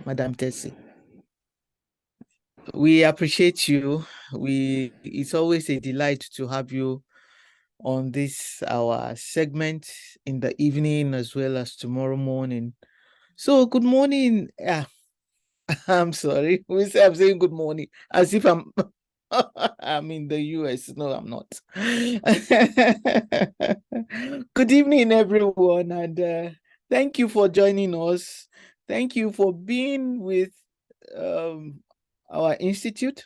Madam Tessie. We appreciate you. It's always a delight to have you on this our segment in the evening as well as tomorrow morning. So good morning. I'm sorry. I'm saying good morning as if I'm I'm in the US. No, I'm not. Good evening, everyone, and thank you for joining us. Thank you for being with um, our institute.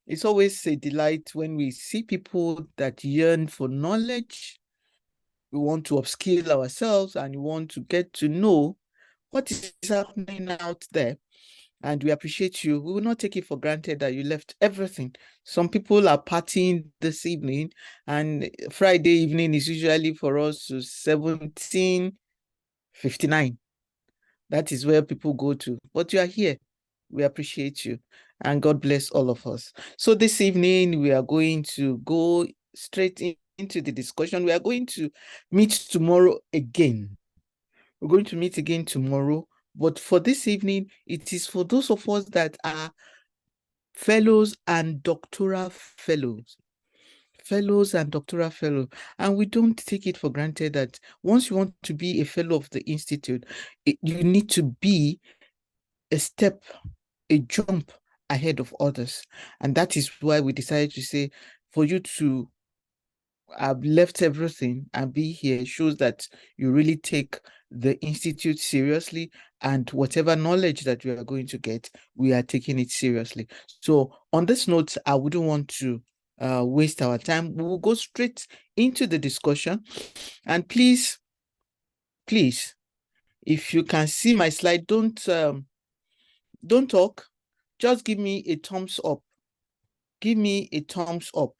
It's always a delight when we see people that yearn for knowledge. We want to upskill ourselves and we want to get to know what is happening out there. And we appreciate you. We will not take it for granted that you left everything. Some people are partying this evening, and Friday evening is usually for us to 17:59. That is where people go to. But you are here. We appreciate you. And God bless all of us. So this evening, we are going to go straight into the discussion. We are going to meet tomorrow again. We're going to meet again tomorrow. But for this evening, it is for those of us that are fellows and doctoral fellows. Fellows and doctoral fellows. And we don't take it for granted that once you want to be a fellow of the Institute, you need to be a step, a jump ahead of others. And that is why we decided to say, for you to have left everything and be here shows that you really take the Institute seriously, and whatever knowledge that we are going to get, we are taking it seriously. So on this note, I wouldn't want to waste our time. We will go straight into the discussion. And please, if you can see my slide, don't talk. Just give me a thumbs up. Give me a thumbs up.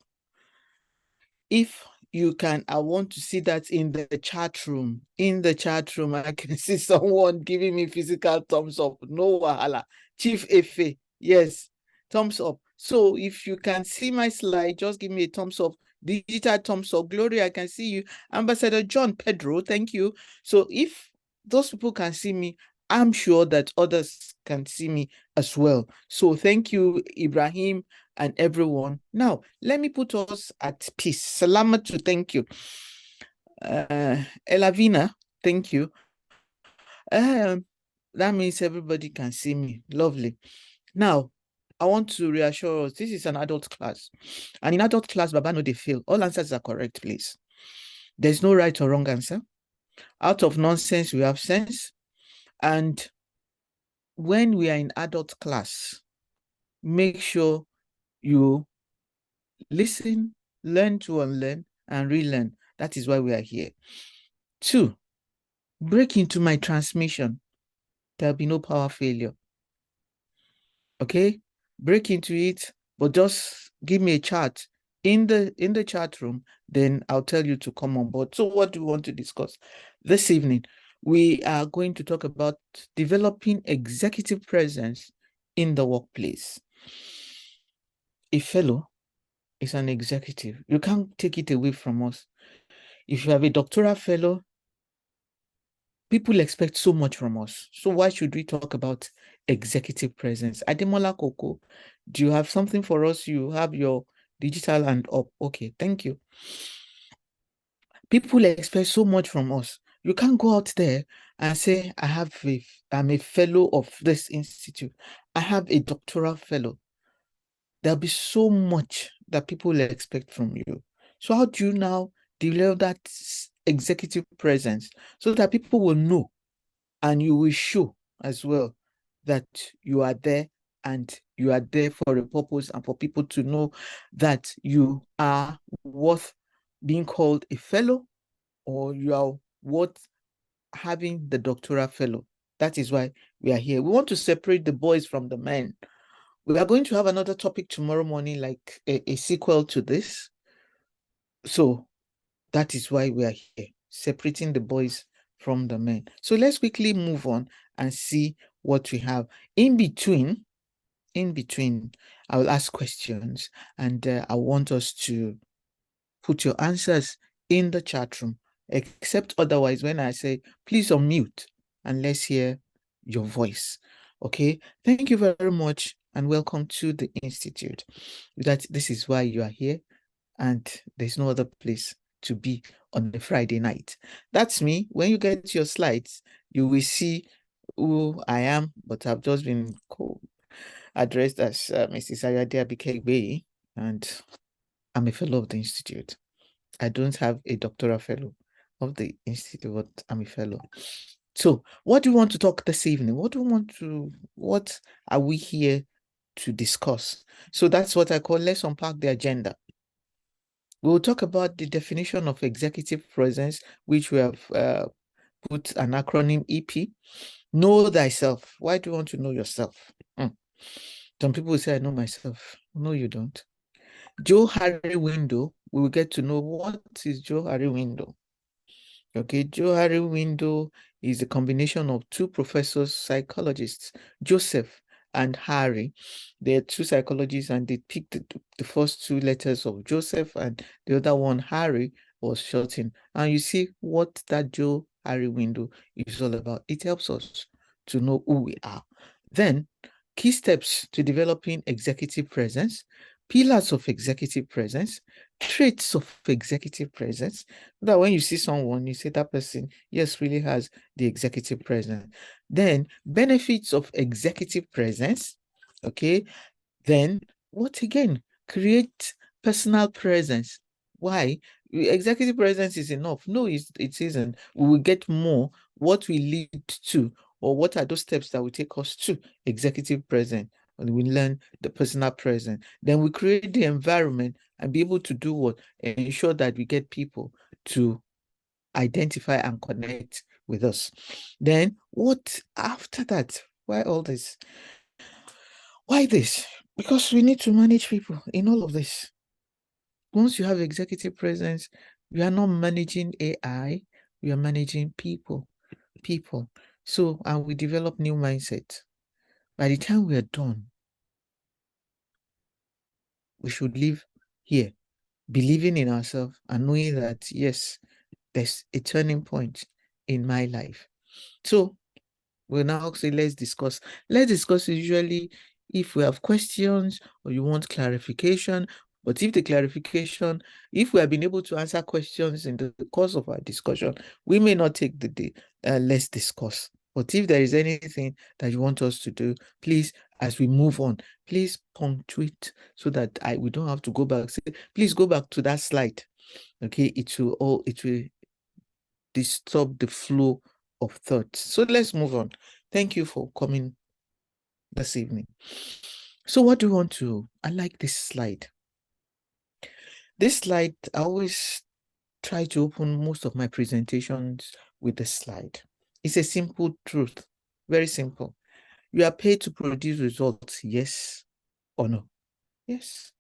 If you can, I want to see that in the chat room. In the chat room, I can see someone giving me physical thumbs up. No wahala. Chief Efe, yes, thumbs up. So if you can see my slide, just give me a thumbs up. Digital thumbs up. Gloria, I can see you. Ambassador John Pedro, thank you. So if those people can see me, I'm sure that others can see me as well. So thank you, Ibrahim, and everyone. Now, let me put us at peace. Salamatu, thank you. Elavina, thank you. That means everybody can see me. Lovely. Now, I want to reassure us, this is an adult class. And in adult class, Baba no dey fail. All answers are correct, please. There's no right or wrong answer. Out of nonsense, we have sense. And when we are in adult class, make sure you listen, learn to unlearn, and relearn. That is why we are here. 2, break into my transmission. There'll be no power failure. Okay? Break into it, but just give me a chat in the chat room, then I'll tell you to come on board. So what do we want to discuss this evening? We are going to talk about developing executive presence in the workplace. A fellow is an executive. You can't take it away from us. If you have a doctoral fellow, people expect so much from us. So why should we talk about executive presence? Ademola Koko, do you have something for us? You have your digital hand up. Okay, thank you. People expect so much from us. You can't go out there and say, I'm a fellow of this institute. I have a doctoral fellow. There'll be so much that people expect from you. So how do you now develop that executive presence so that people will know and you will show as well that you are there and you are there for a purpose and for people to know that you are worth being called a fellow or you are worth having the doctoral fellow. That is why we are here. We want to separate the boys from the men. We are going to have another topic tomorrow morning, like a sequel to this. So that is why we are here, separating the boys from the men. So let's quickly move on and see what we have. In between, I will ask questions and I want us to put your answers in the chat room, except otherwise when I say, please unmute and let's hear your voice. Okay, thank you very much and welcome to the Institute. This is why you are here, and there's no other place to be on a Friday night. That's me. When you get your slides, you will see who I am, but I've just been addressed as Mrs. Ayade Abikegbe, and I'm a fellow of the Institute. I don't have a doctoral fellow of the Institute, but I'm a fellow. So, what do you want to talk this evening? What are we here to discuss? So that's what I call let's unpack the agenda. We'll talk about the definition of executive presence, which we have put an acronym EP. Know thyself. Why do you want to know yourself? Some people say, I know myself. No, you don't. Joe Harry window, we will get to know what is Joe Harry window. Okay, Joe Harry window is a combination of two professors, psychologists, Joseph and Harry. They're two psychologists, and they picked the first two letters of Joseph, and the other one, Harry, was shortened. And you see what that Joe Harry window is all about. It helps us to know who we are. Then, key steps to developing executive presence, pillars of executive presence, traits of executive presence, that when you see someone, you say that person, yes, really has the executive presence. Then benefits of executive presence. Okay. Then what again? Create personal presence. Why? Executive presence is enough. No, it isn't. We will get more. What we lead to, or what are those steps that will take us to executive presence? And we learn the personal presence. Then we create the environment and be able to do what? Ensure that we get people to identify and connect with us. Then what after that? Why all this? Why this? Because we need to manage people in all of this. Once you have executive presence, we are not managing AI, we are managing people. So, and we develop new mindset. By the time we are done, we should live here, believing in ourselves and knowing that, yes, there's a turning point in my life. So we'll now say, let's discuss. Let's discuss usually if we have questions or you want clarification. But if the clarification, if we have been able to answer questions in the course of our discussion, we may not take the day. Let's discuss. But if there is anything that you want us to do, please, as we move on, please punctuate so that we don't have to go back. Say, please go back to that slide. Okay, it will disturb the flow of thoughts. So let's move on. Thank you for coming this evening. So what do you want to? I like this slide. This slide, I always try to open most of my presentations with the slide. It's a simple truth, very simple. You are paid to produce results, yes or no? Yes.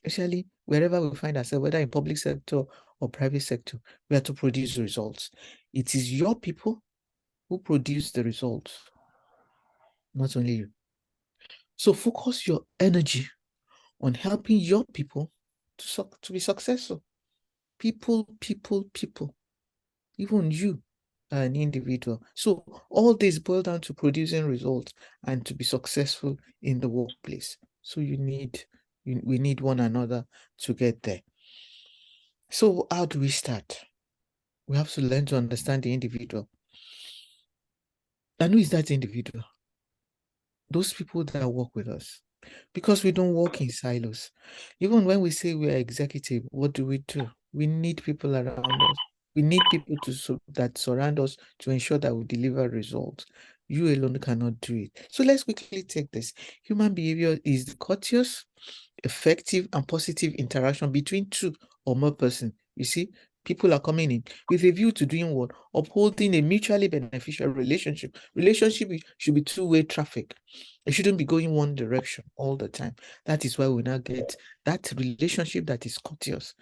Especially wherever we find ourselves, whether in public sector or private sector, we have to produce results. It is your people who produce the results, not only you. So focus your energy on helping your people to be successful. People. Even you are an individual. So all this boils down to producing results and to be successful in the workplace. So we need one another to get there. So how do we start? We have to learn to understand the individual. And who is that individual? Those people that work with us. Because we don't work in silos. Even when we say we are executive, what do? We need people around us. We need people that surround us to ensure that we deliver results. You alone cannot do it. So let's quickly take this. Human behavior is the courteous, effective, and positive interaction between two or more persons. You see, people are coming in with a view to doing what? Upholding a mutually beneficial relationship. Relationship should be two-way traffic. It shouldn't be going one direction all the time. That is why we now get that relationship that is courteous.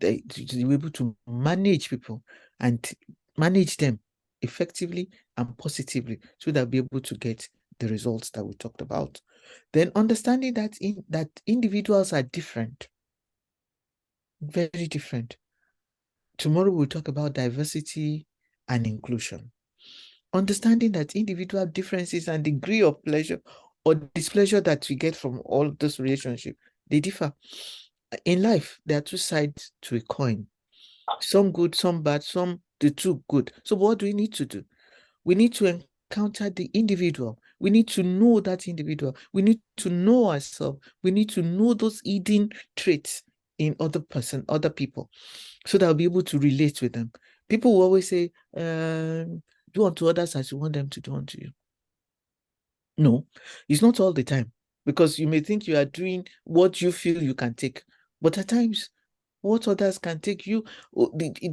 To be able to manage people and manage them effectively and positively so that we'll be able to get the results that we talked about. Then understanding that individuals are different, very different. Tomorrow we'll talk about diversity and inclusion. understanding that individual differences and degree of pleasure or displeasure that we get from all those relationships, they differ. In life, there are two sides to a coin. Some good, some bad, some the two good. So what do we need to do? We need to encounter the individual. We need to know that individual. We need to know ourselves. We need to know those hidden traits in other people, so that we'll be able to relate with them. People will always say, do unto others as you want them to do unto you. No, it's not all the time, because you may think you are doing what you feel you can take, but at times what others can take you,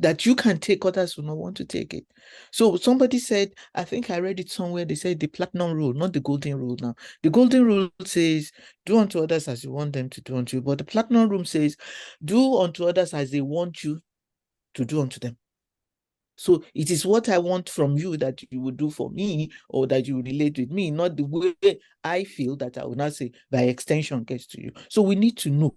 that you can take, others will not want to take it. So somebody said, I think I read it somewhere, they said the platinum rule, not the golden rule now. The golden rule says, do unto others as you want them to do unto you. But the platinum rule says, do unto others as they want you to do unto them. So it is what I want from you that you will do for me, or that you relate with me, not the way I feel that I will not say by extension gets to you. So we need to know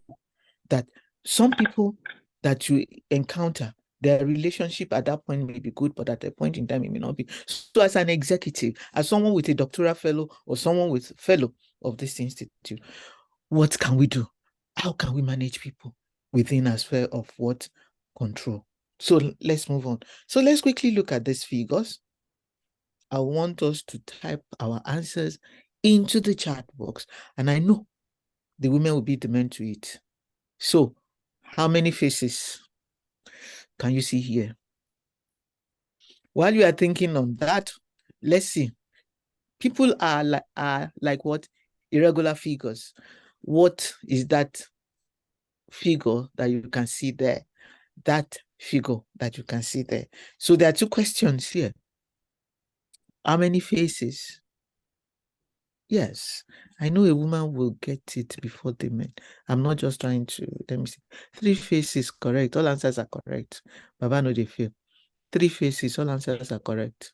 that some people that you encounter, their relationship at that point may be good, but at a point in time it may not be. So as an executive, as someone with a doctoral fellow or someone with fellow of this institute, what can we do? How can we manage people within a sphere of what? Control. So let's move on. So let's quickly look at these figures. I want us to type our answers into the chat box, and I know the women will beat the men to it. So how many faces can you see here? While you are thinking on that, let's see. People are like what? Irregular figures. What is that figure that you can see there? That figure that you can see there. So there are two questions here. How many faces? Yes, I know a woman will get it before the men. I'm not just trying to, let me see. 3 faces, correct. All answers are correct. Baba no dey fail. 3 faces, all answers are correct.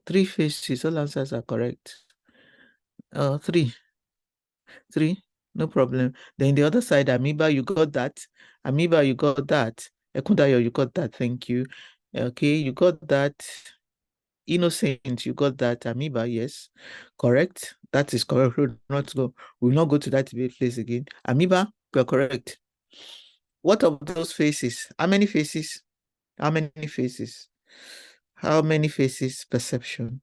3 faces, all answers are correct. 3, no problem. Then the other side, Amoeba, you got that. Amoeba, you got that. Ekundayo, you got that. Thank you. Okay, you got that. Innocent, you got that. Amoeba, yes, correct. That is correct. We'll not go to that debate place again. Amoeba, you're correct. What of those faces? How many faces? How many faces? How many faces? Perception.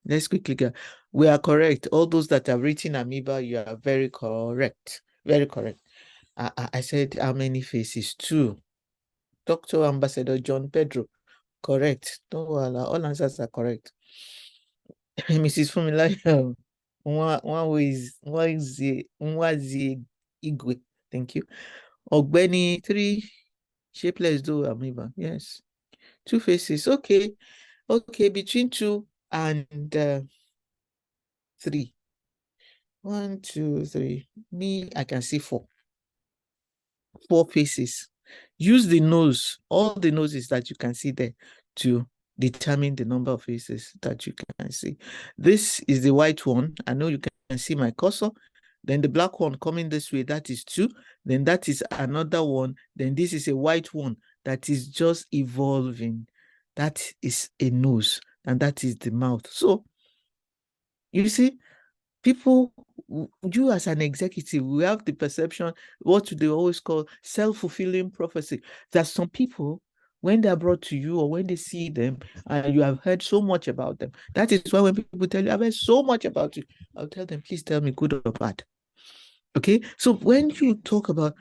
Let's quickly go. We are correct. All those that have written Amoeba, you are very correct. Very correct. I said how many faces? 2. Dr. Ambassador John Pedro, correct. Don't worry, all answers are correct. Mrs. Fumilayo, Nwazi Igwe, thank you. Ogbeni 3, shapeless do amoeba, yes. 2 faces, okay. Okay, between 2 and 3. 1, 2, 3. Me, I can see 4. 4 faces. Use the nose, all the noses that you can see there, to determine the number of faces that you can see. This is the white one. I know you can see my cursor. Then the black one coming this way, that is 2. Then that is another one. Then this is a white one that is just evolving. That is a nose, and that is the mouth. So you see, people, you as an executive, we have the perception, what they always call self-fulfilling prophecy, that some people, when they're brought to you or when they see them and you have heard so much about them, that is why when people tell you, I've heard so much about you, I'll tell them, please tell me good or bad. Okay, so when you talk about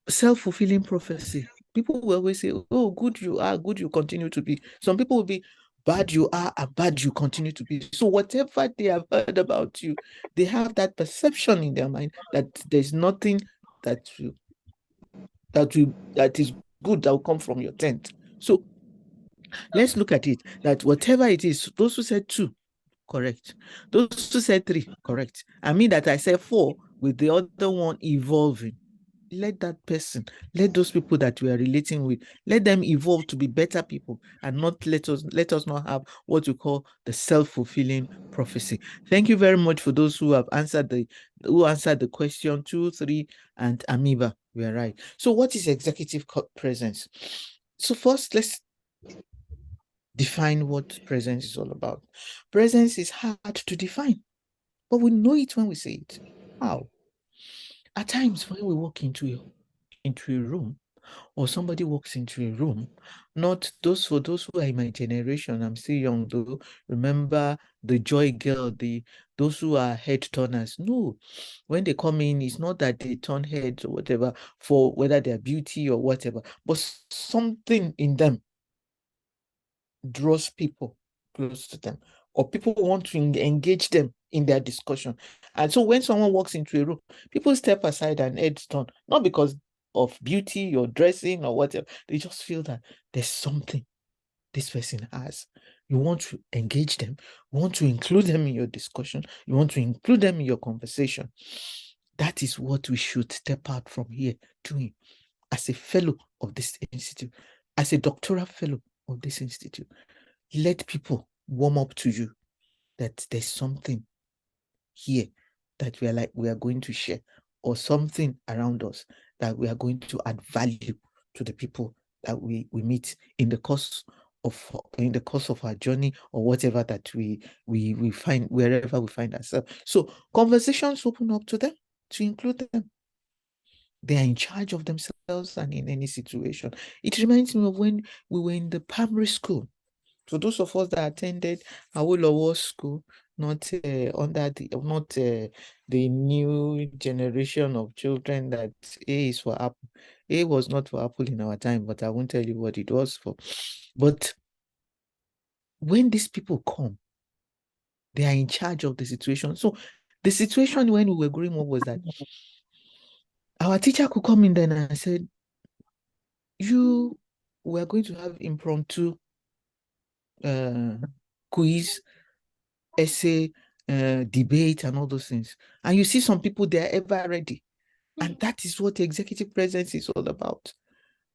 self-fulfilling prophecy, people will always say, oh, good you are, good you continue to be. Some people will be, bad you are, and bad you continue to be. So whatever they have heard about you, they have that perception in their mind that there's nothing that is good that will come from your tent. So let's look at it, that whatever it is, those who said 2, correct. Those who said 3, correct. I mean that I said 4 with the other one evolving. Let that person, let those people that we are relating with, let them evolve to be better people, and not let us not have what we call the self-fulfilling prophecy. Thank you very much for those who have answered the question 2, 3, and amoeba. We are right. So what is executive presence? So first, define what presence is all about. Presence is hard to define, but we know it when we say it. How? At times when we walk into a room, or somebody walks into a room, not those for those who are in my generation, I'm still young though, remember the joy girl, those who are head turners. No, when they come in, it's not that they turn heads or whatever for whether they're beauty or whatever, but something in them draws people close to them, or people want to engage them in their discussion. And so when someone walks into a room, people step aside and heads turn, not because of beauty or dressing or whatever. They just feel that there's something this person has. You want to engage them, you want to include them in your discussion, you want to include them in your conversation. That is what we should step out from here doing as a fellow of this institute, as a doctoral fellow of this institute. Let people warm up to you that there's something here that we are going to share, or something around us that we are going to add value to the people that we meet in the course of our journey, or whatever that we find, wherever we find ourselves. So conversations open up to them, to include them. They are in charge of themselves and in any situation. It reminds me of when we were in the primary school. So those of us that attended Awolowo School, not the new generation of children that A is for apple. A was not for apple in our time, but I won't tell you what it was for. But when these people come, they are in charge of the situation. So the situation when we were growing up was that our teacher could come in then and said, "You were going to have impromptu quiz, essay, debate, and all those things." And you see some people, they're ever ready. And that is what executive presence is all about.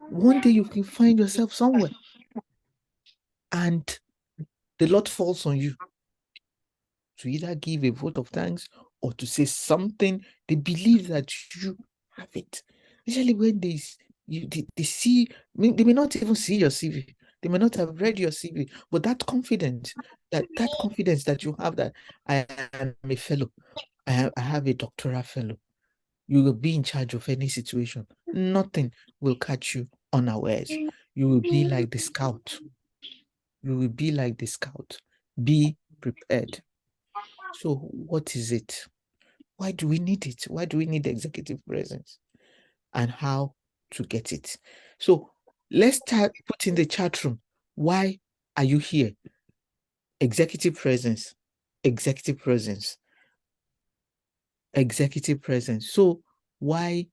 One day you can find yourself somewhere and the lot falls on you to either give a vote of thanks or to say something. They believe that you have it. Especially when they see, they may not even see your CV. They may not have read your CV, but that confidence that you have, that I am a fellow, I have a doctoral fellow, you will be in charge of any situation. Nothing will catch you unawares. You will be like the scout. You will be like the scout. Be prepared. So what is it? Why do we need it? Why do we need executive presence? And how to get it? So let's put in the chat room. Why are you here? Executive presence. Executive presence. Executive presence. So why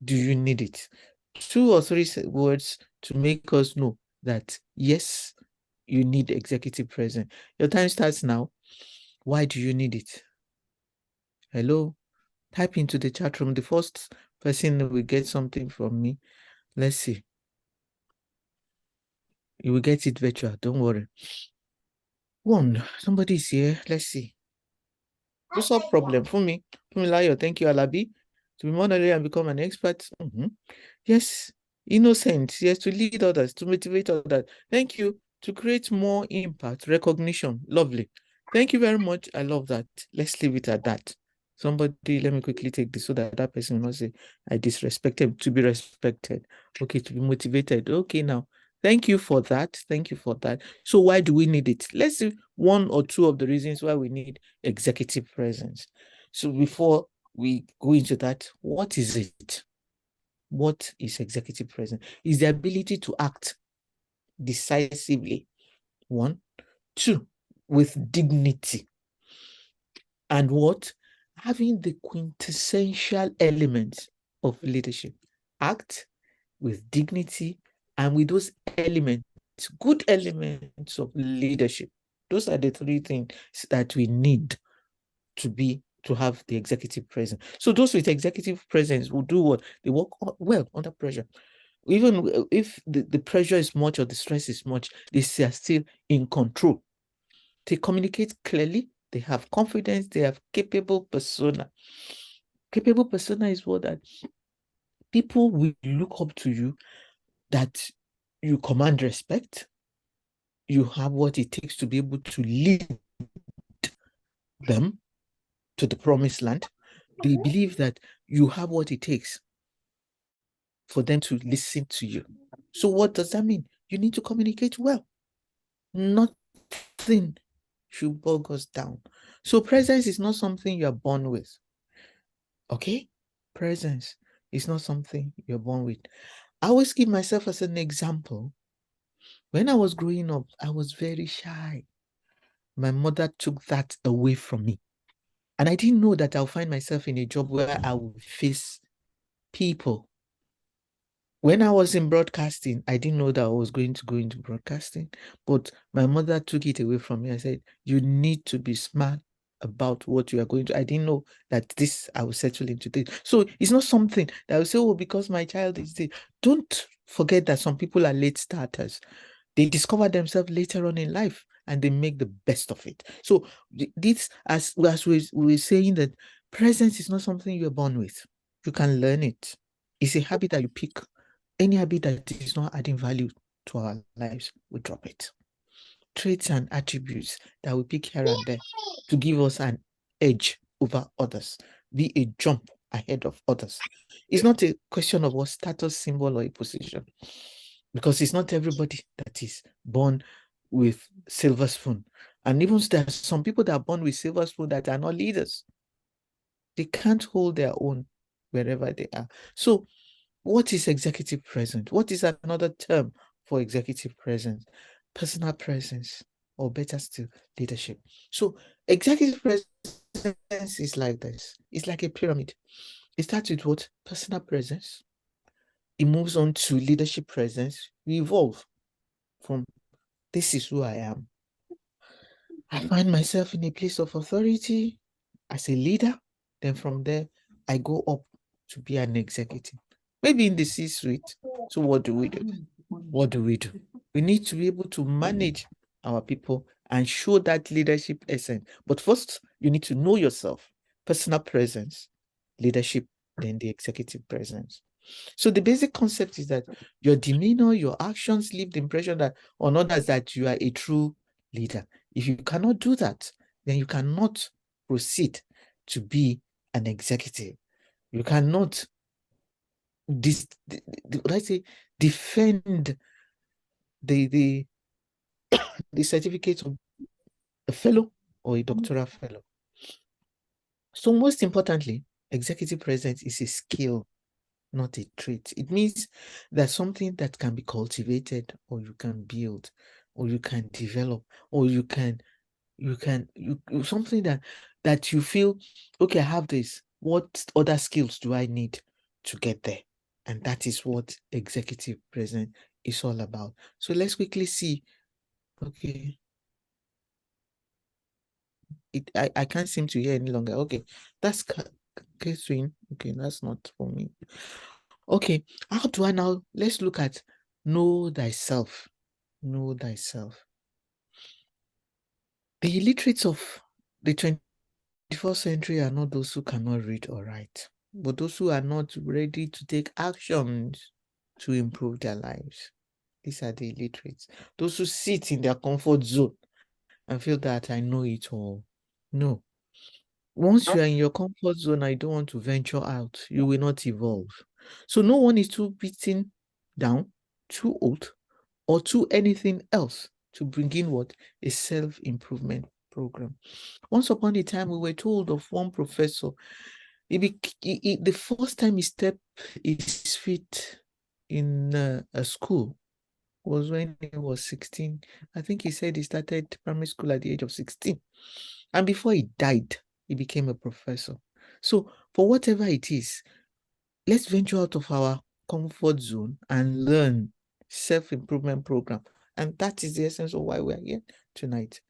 do you need it? 2 or 3 words to make us know that yes, you need executive presence. Your time starts now. Why do you need it? Hello? Type into the chat room. The first person will get something from me. Let's see. You will get it virtual. Don't worry. One, somebody's here. Let's see. What's up, problem? For me, Layo. Thank you, Alabi. To be more knowledgeable and become an expert. Yes, innocent. Yes, to lead others, to motivate others. Thank you. To create more impact, recognition. Lovely. Thank you very much. I love that. Let's leave it at that. Somebody, let me quickly take this so that person will not say I disrespected. To be respected. Okay, to be motivated. Okay, now. Thank you for that. Thank you for that. So why do we need it? Let's see 1 or 2 of the reasons why we need executive presence. So before we go into that, what is it? What is executive presence? Is the ability to act decisively. 1. 2, with dignity. And what? Having the quintessential elements of leadership. Act with dignity and with those elements, good elements of leadership. Those are the 3 things that we need to have the executive presence. So those with executive presence will do what? They work well under pressure. Even if the pressure is much or the stress is much, they are still in control. They communicate clearly. They have confidence. They have capable persona. Capable persona is what that people will look up to you, that you command respect, you have what it takes to be able to lead them to the promised land. They believe that you have what it takes for them to listen to you. So what does that mean? You need to communicate well. Nothing should bog us down. So presence is not something you're born with. Okay? Presence is not something you're born with. I always give myself as an example. When I was growing up, I was very shy. My mother took that away from me. And I didn't know that I'll find myself in a job where I will face people. When I was in broadcasting, I didn't know that I was going to go into broadcasting, but my mother took it away from me. I said, you need to be smart about what you are going to. I didn't know that this, I will settle into this. So it's not something that I will say, oh, because my child is this. Don't forget that some people are late starters. They discover themselves later on in life and they make the best of it. So this, as we're saying, that presence is not something you're born with. You can learn it. It's a habit that you pick. Any habit that is not adding value to our lives, we drop it. Traits and attributes that we pick here and there to give us an edge over others, be a jump ahead of others. It's not a question of what status symbol or a position, because it's not everybody that is born with silver spoon. And even there are some people that are born with silver spoon that are not leaders. They can't hold their own wherever they are. So what is executive presence? What is another term for executive presence? Personal presence, or better still, leadership. So executive presence is like this. It's like a pyramid. It starts with what? Personal presence. It moves on to leadership presence. We evolve from this is who I am. I find myself in a place of authority as a leader. Then from there, I go up to be an executive, maybe in the C-suite. So what do we do? What do we do? We need to be able to manage our people and show that leadership essence. But first, you need to know yourself, personal presence, leadership, then the executive presence. So the basic concept is that your demeanor, your actions leave the impression that on others that you are a true leader. If you cannot do that, then you cannot proceed to be an executive. You cannot defend the the certificate of a fellow or a doctoral fellow. So most importantly, executive presence is a skill, not a trait. It means that something that can be cultivated, or you can build, or you can develop, or you something that you feel, okay, I have this. What other skills do I need to get there? And that is what executive presence is all about. So let's quickly see. Okay. I can't seem to hear any longer. Okay, that's Catherine. Okay, that's not for me. Okay, how do I now? Let's look at know thyself. Know thyself. The illiterates of the 21st century are not those who cannot read or write, but those who are not ready to take actions to improve their lives. These are the illiterates. Those who sit in their comfort zone and feel that I know it all. No. Once you are in your comfort zone, I don't want to venture out, you will not evolve. So no one is too beaten down, too old, or too anything else to bring in what? A self-improvement program. Once upon a time, we were told of one professor, the first time he stepped his feet in a school was when he was 16. I think he said he started primary school at the age of 16. And before he died, he became a professor. So for whatever it is, let's venture out of our comfort zone and learn self-improvement program. And that is the essence of why we are here tonight.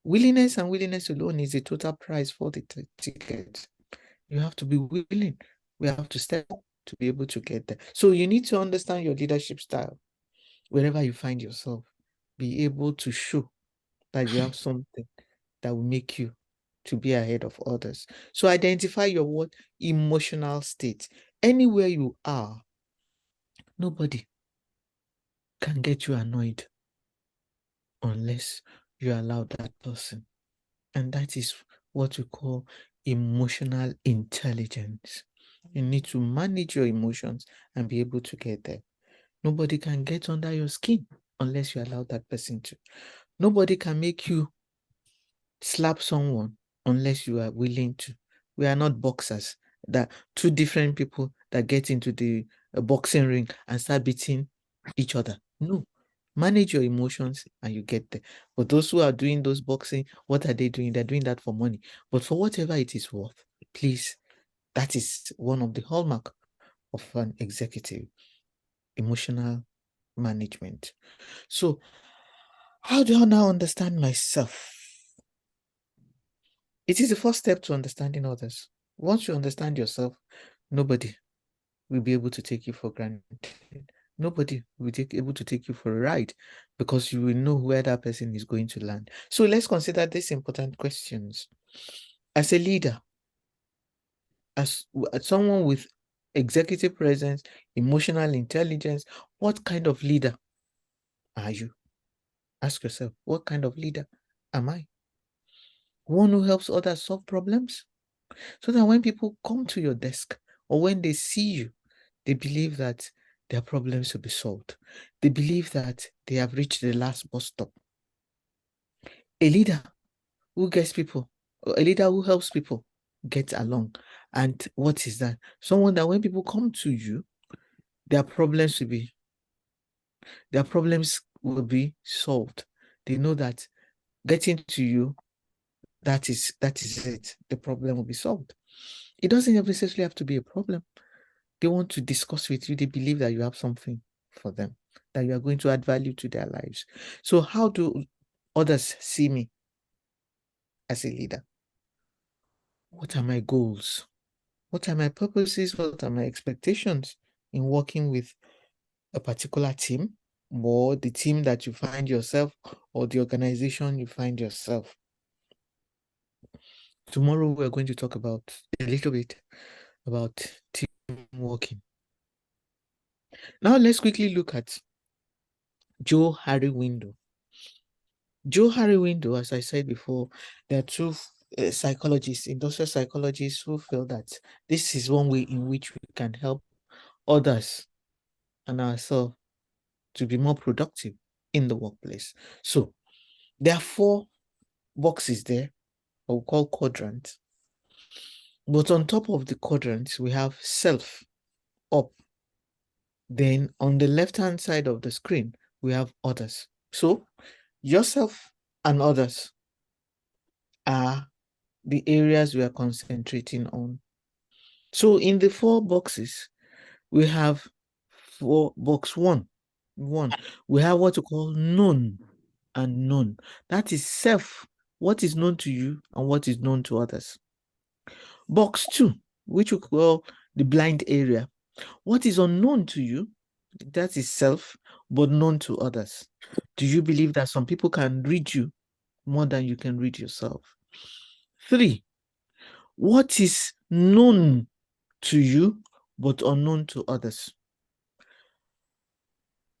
Willingness and willingness alone is a total price for the ticket. You have to be willing. We have to step up to be able to get there. So you need to understand your leadership style. Wherever you find yourself, be able to show that you have something that will make you to be ahead of others. So identify your what? Emotional state. Anywhere you are, nobody can get you annoyed. unless you allow that person. And that is what we call emotional intelligence. You need to manage your emotions and be able to get there. Nobody can get under your skin unless you allow that person to. Nobody can make you slap someone unless you are willing to. We are not boxers. That two different people that get into the boxing ring and start beating each other. No. Manage your emotions and you get there. But those who are doing those boxing, what are they doing? They're doing that for money. But for whatever it is worth, please, that is one of the hallmark of an executive, emotional management. So how do I now understand myself? It is the first step to understanding others. Once you understand yourself, nobody will be able to take you for granted. Nobody will be able to take you for a ride because you will know where that person is going to land. So let's consider these important questions. As a leader, as someone with executive presence, emotional intelligence, what kind of leader are you? Ask yourself, what kind of leader am I? One who helps others solve problems? So that when people come to your desk or when they see you, they believe that their problems will be solved. They believe that they have reached the last bus stop. A leader who gets people, or a leader who helps people get along. And what is that? Someone that when people come to you, their problems will be solved. They know that getting to you, that is it. The problem will be solved. It doesn't necessarily have to be a problem. They want to discuss with you. They believe that you have something for them, that you are going to add value to their lives. So how do others see me as a leader? What are my goals? What are my purposes? What are my expectations in working with a particular team, or the team that you find yourself, or the organization you find yourself? Tomorrow we're going to talk about a little bit about team working. Now let's quickly look at Joe Harry window. Joe Harry window, as I said before, there are two psychologists, industrial psychologists, who feel that this is one way in which we can help others and ourselves to be more productive in the workplace. So there are 4 boxes there, what we call quadrants. But on top of the quadrants, we have self up. Then on the left-hand side of the screen, we have others. So yourself and others are the areas we are concentrating on. So in the 4 boxes, we have box 1. We have what we call known and known. That is self, what is known to you and what is known to others. Box 2, which we call the blind area. What is unknown to you, that is self, but known to others. Do you believe that some people can read you more than you can read yourself? 3, what is known to you but unknown to others?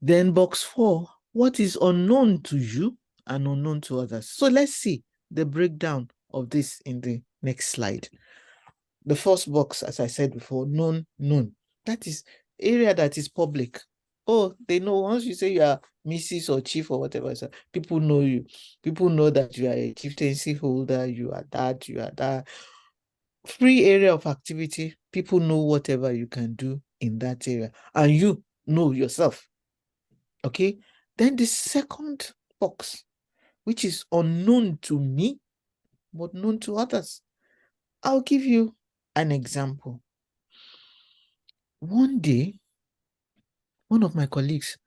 Then box 4, what is unknown to you and unknown to others? So let's see the breakdown of this in the next slide. The first box, as I said before, known. That is area that is public. Oh, they know once you say you are Mrs. or Chief or whatever, so people know you. People know that you are a chieftaincy holder, you are that. Free area of activity, people know whatever you can do in that area. And you know yourself. Okay? Then the second box, which is unknown to me, but known to others. I'll give you an example. One day, one of my colleagues,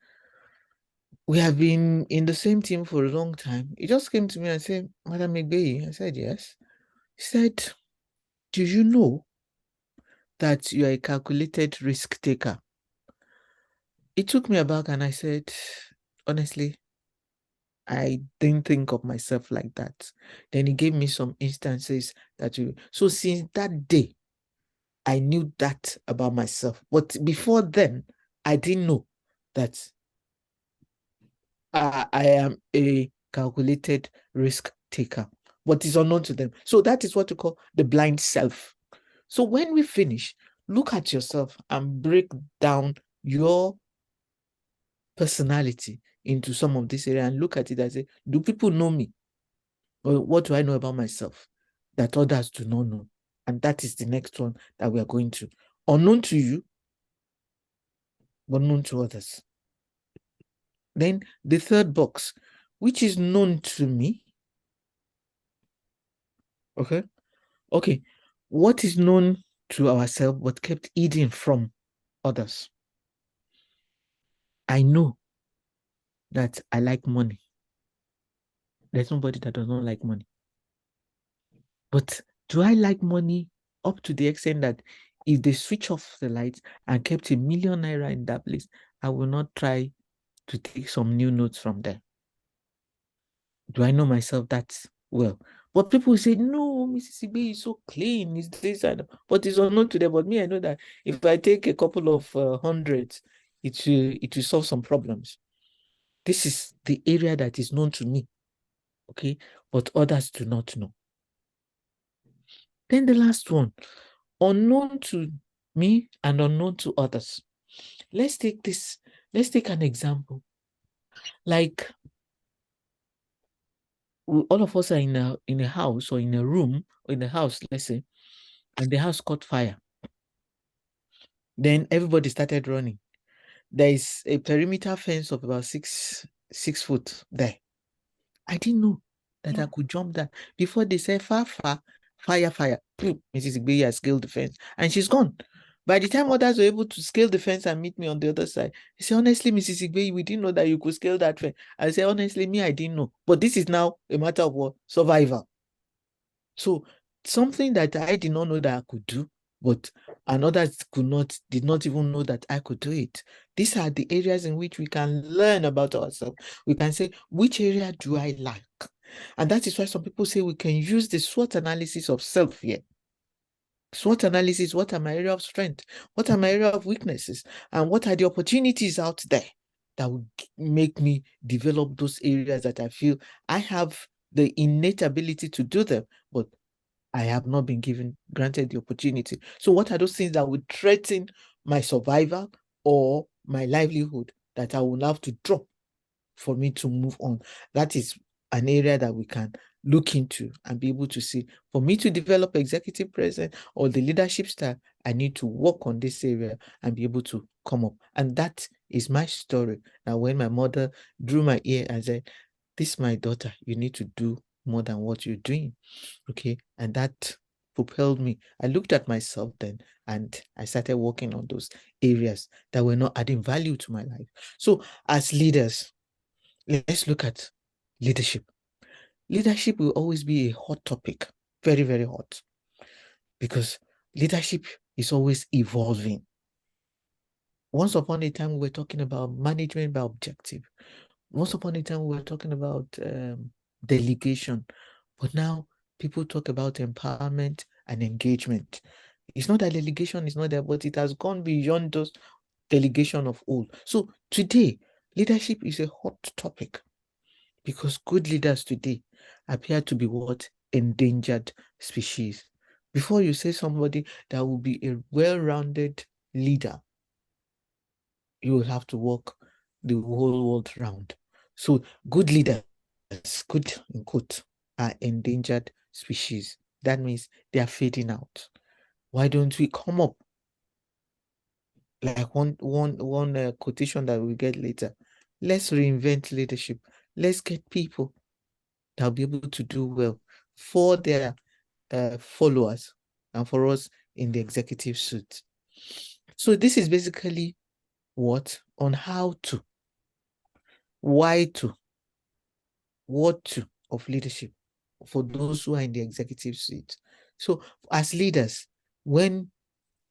we have been in the same team for a long time. He just came to me and said, Madam Megbeyi. I said, yes. He said, do you know that you are a calculated risk taker? It took me aback and I said, honestly, I didn't think of myself like that. Then he gave me some instances that you. So since that day, I knew that about myself. But before then, I didn't know that I am a calculated risk taker, but it's unknown to them. So that is what we call the blind self. So when we finish, look at yourself and break down your personality into some of this area and look at it and say, do people know me? Or what do I know about myself that others do not know? And that is the next one that we are going to. Unknown to you, but known to others. Then the third box, which is known to me. Okay. What is known to ourselves but kept hidden from others? I know that I like money. There's nobody that does not like money. But do I like money up to the extent that if they switch off the lights and kept a million naira in that place, I will not try to take some new notes from there? Do I know myself that well? But people say, no, Mrs. Igbe is so clean, is this and but it's unknown to them. But me, I know that if I take a couple of hundreds, it will solve some problems. This is the area that is known to me, okay? But others do not know. Then the last one, unknown to me and unknown to others. Let's take an example. Like all of us are in a house or in a room or in a house, let's say, and the house caught fire. Then everybody started running. There is a perimeter fence of about six foot there. I didn't know that I could jump that. Before they said far, fire. Mrs. Igbe has scaled the fence and she's gone. By the time others were able to scale the fence and meet me on the other side, they say, honestly, Mrs. Igbe, we didn't know that you could scale that fence. I say, honestly, me, I didn't know. But this is now a matter of what? Survival. So something that I did not know that I could do, but others did not even know that I could do it. These are the areas in which we can learn about ourselves. We can say, which area do I like? And that is why some people say we can use the SWOT analysis of self here. SWOT analysis, what are my area of strength? What are my area of weaknesses? And what are the opportunities out there that will make me develop those areas that I feel I have the innate ability to do them, but I have not been granted the opportunity. So what are those things that would threaten my survival or my livelihood that I will have to drop for me to move on? That is an area that we can look into and be able to see. For me to develop executive presence or the leadership style, I need to work on this area and be able to come up. And that is my story. Now, when my mother drew my ear and said, this, my daughter, you need to do more than what you're doing. Okay. And that propelled me. I looked at myself then and I started working on those areas that were not adding value to my life. So as leaders, let's look at leadership. Leadership will always be a hot topic, very, very hot, because leadership is always evolving. Once upon a time, we were talking about management by objective. Once upon a time, we were talking about delegation, but now people talk about empowerment and engagement. It's not that delegation is not there, but it has gone beyond those delegation of old. So today, leadership is a hot topic because good leaders today appear to be what? Endangered species. Before you say somebody that will be a well-rounded leader, you will have to walk the whole world round. So good leaders, good in quote, are endangered species. That means they are fading out. Why don't we come up? Like one quotation that we get later. Let's reinvent leadership. Let's get people that will be able to do well for their followers and for us in the executive suite. So this is basically what on how to, why to, what to of leadership for those who are in the executive suite. So as leaders, when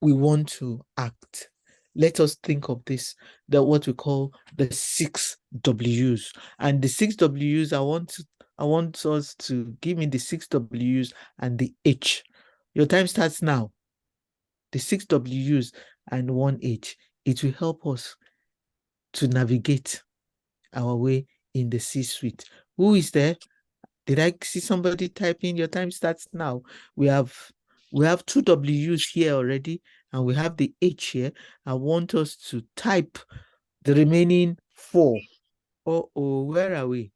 we want to act, let us think of this, that what we call the 6 W's. And the 6 W's, I want us to give me the 6 W's and the H. Your time starts now. The 6 W's and 1 H. It will help us to navigate our way in the C-suite. Who is there? Did I see somebody typing? Your time starts now. We have two W's here already, and we have the H here. I want us to type the remaining 4. Where are we?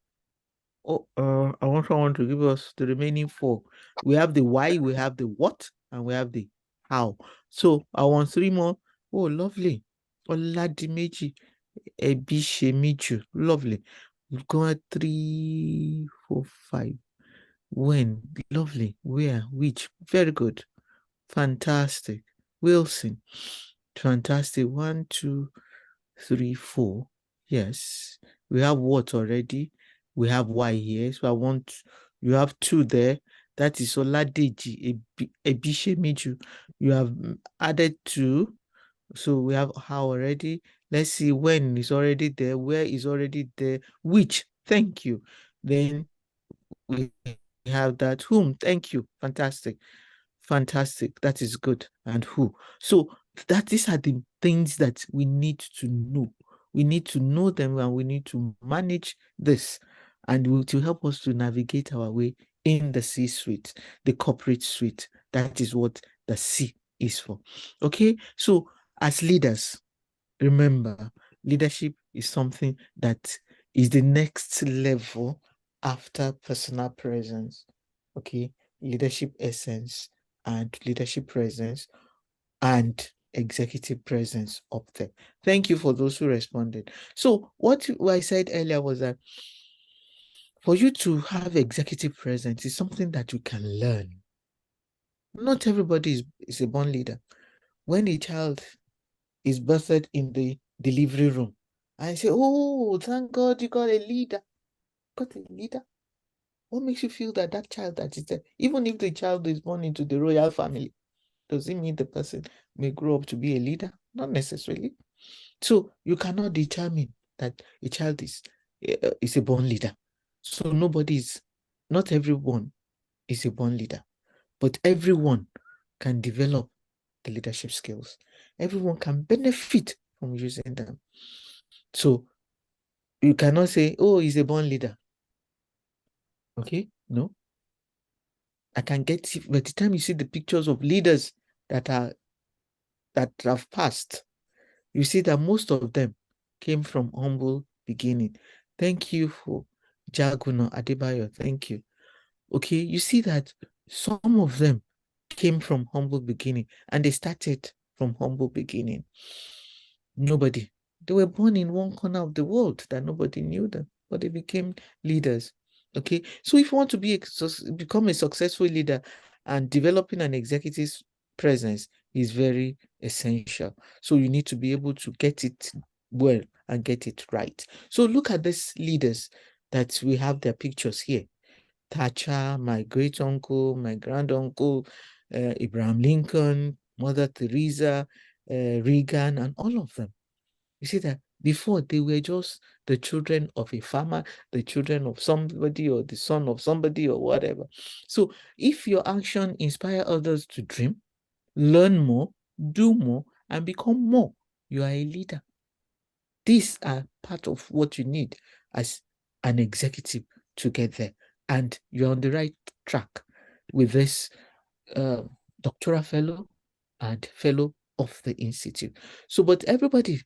I want someone to give us the remaining 4. We have the why, we have the what, and we have the how. So I want 3 more. Oh, lovely. Oladimeji Ebishemiju. Lovely. We've got 3, 4, 5. When? Lovely. Where? Which? Very good. Fantastic. Wilson. Fantastic. 1, 2, 3, 4. Yes. We have what already? We have why here. So you have 2 there. That is Oladeji Ebishemiju. You have added 2. So we have how already. Let's see when is already there. Where is already there. Which? Thank you. Then we have that. Whom? Thank you. Fantastic. Fantastic. That is good. And who? So these are the things that we need to know. We need to know them, and we need to manage this, and to help us to navigate our way in the C-suite, the corporate suite. That is what the C is for. Okay. So as leaders, remember, leadership is something that is the next level after personal presence. Okay. Leadership essence and leadership presence and executive presence up there. Thank you for those who responded. So what I said earlier was that for you to have executive presence is something that you can learn. Not everybody is a born leader. When a child is birthed in the delivery room, I say, oh, thank God you got a leader. Got a leader? What makes you feel that child that is there, even if the child is born into the royal family, does it mean the person may grow up to be a leader? Not necessarily. So you cannot determine that a child is a born leader. So not everyone is a born leader, but everyone can develop the leadership skills. Everyone can benefit from using them. So you cannot say, oh, he's a born leader. Okay, no. I can get, by the time you see the pictures of leaders that have passed, you see that most of them came from humble beginning. Thank you for Jaguno Adebayo. Thank you. Okay, you see that some of them came from humble beginning, and they started from humble beginning. They were born in one corner of the world that nobody knew them, but they became leaders. Okay, so if you want to become a successful leader, and developing an executive presence is very essential. So you need to be able to get it well and get it right. So look at these leaders that we have their pictures here. Thatcher, my great uncle, my granduncle, Abraham Lincoln, Mother Teresa, Reagan, and all of them. You see that before they were just the children of a farmer, the children of somebody, or the son of somebody, or whatever. So if your action inspire others to dream, learn more, do more, and become more, you are a leader. These are part of what you need as an executive to get there. And you're on the right track with this doctoral fellow and fellow of the institute. So, but everybody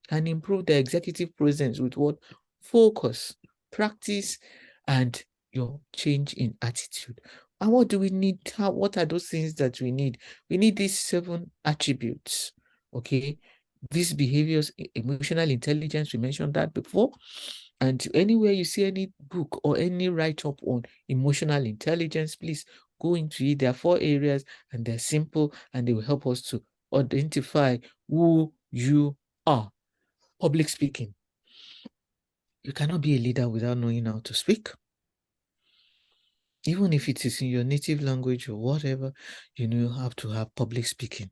can improve their executive presence with what? Focus, practice, and your change in attitude. And what do we need? What are those things that we need? We need these 7 attributes. Okay. These behaviors, emotional intelligence, we mentioned that before. And anywhere you see any book or any write-up on emotional intelligence, please go into it. There are 4 areas, and they're simple, and they will help us to identify who you are. Public speaking. You cannot be a leader without knowing how to speak. Even if it is in your native language or whatever, you have to have public speaking.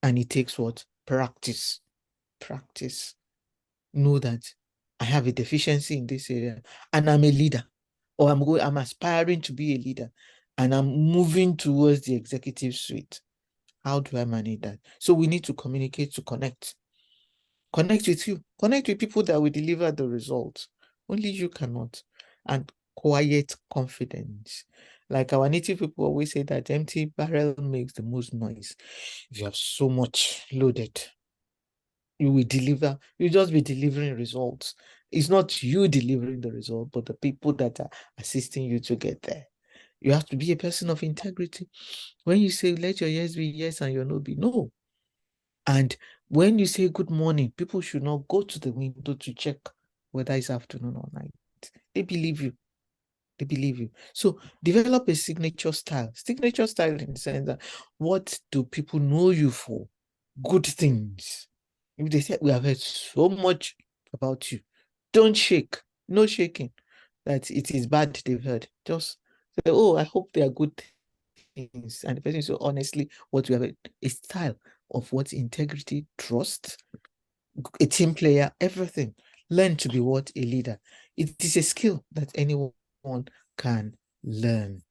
And it takes what? Practice. Practice. Know that I have a deficiency in this area, and I'm a leader, or I'm aspiring to be a leader, and I'm moving towards the executive suite. How do I manage that? So we need to communicate, to connect. Connect with you. Connect with people that will deliver the results. Only you cannot. And quiet confidence. Like our native people always say that empty barrel makes the most noise. If you have so much loaded, you will deliver, you just be delivering results. It's not you delivering the result, but the people that are assisting you to get there. You have to be a person of integrity. When you say let your yes be yes and your no be no. And when you say good morning, people should not go to the window to check whether it's afternoon or night. They believe you. They believe you. So develop a signature style. Signature style in the sense that what do people know you for? Good things. If they say we have heard so much about you, don't shake. No shaking. That it is bad they've heard. Just say, oh, I hope they are good things. And the person so honestly, what we have a style of what integrity, trust, a team player, everything. Learn to be what a leader. It is a skill that anyone can learn.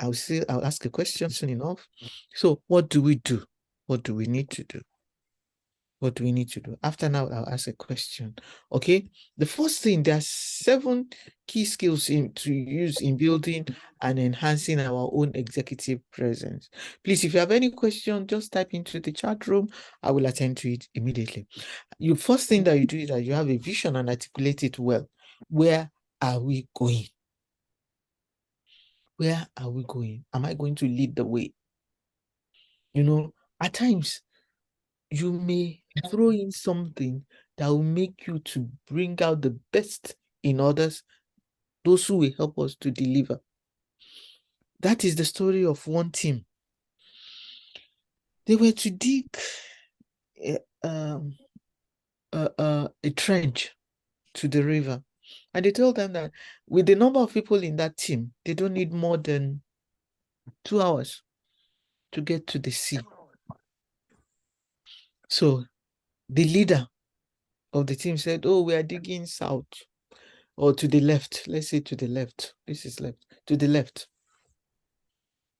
I'll ask a question soon enough. So what do we do? What do we need to do? What do we need to do? After now, I'll ask a question. Okay. The first thing, there are 7 key skills to use in building and enhancing our own executive presence. Please, if you have any question, just type into the chat room. I will attend to it immediately. The first thing that you do is that you have a vision and articulate it well. Where are we going? Where are we going? Am I going to lead the way? You know, at times, you may throw in something that will make you to bring out the best in others, those who will help us to deliver. That is the story of one team. They were to dig a trench to the river. And they told them that with the number of people in that team, they don't need more than 2 hours to get to the sea. So the leader of the team said, oh, we are digging south or to the left. Let's say to the left. This is left. To the left.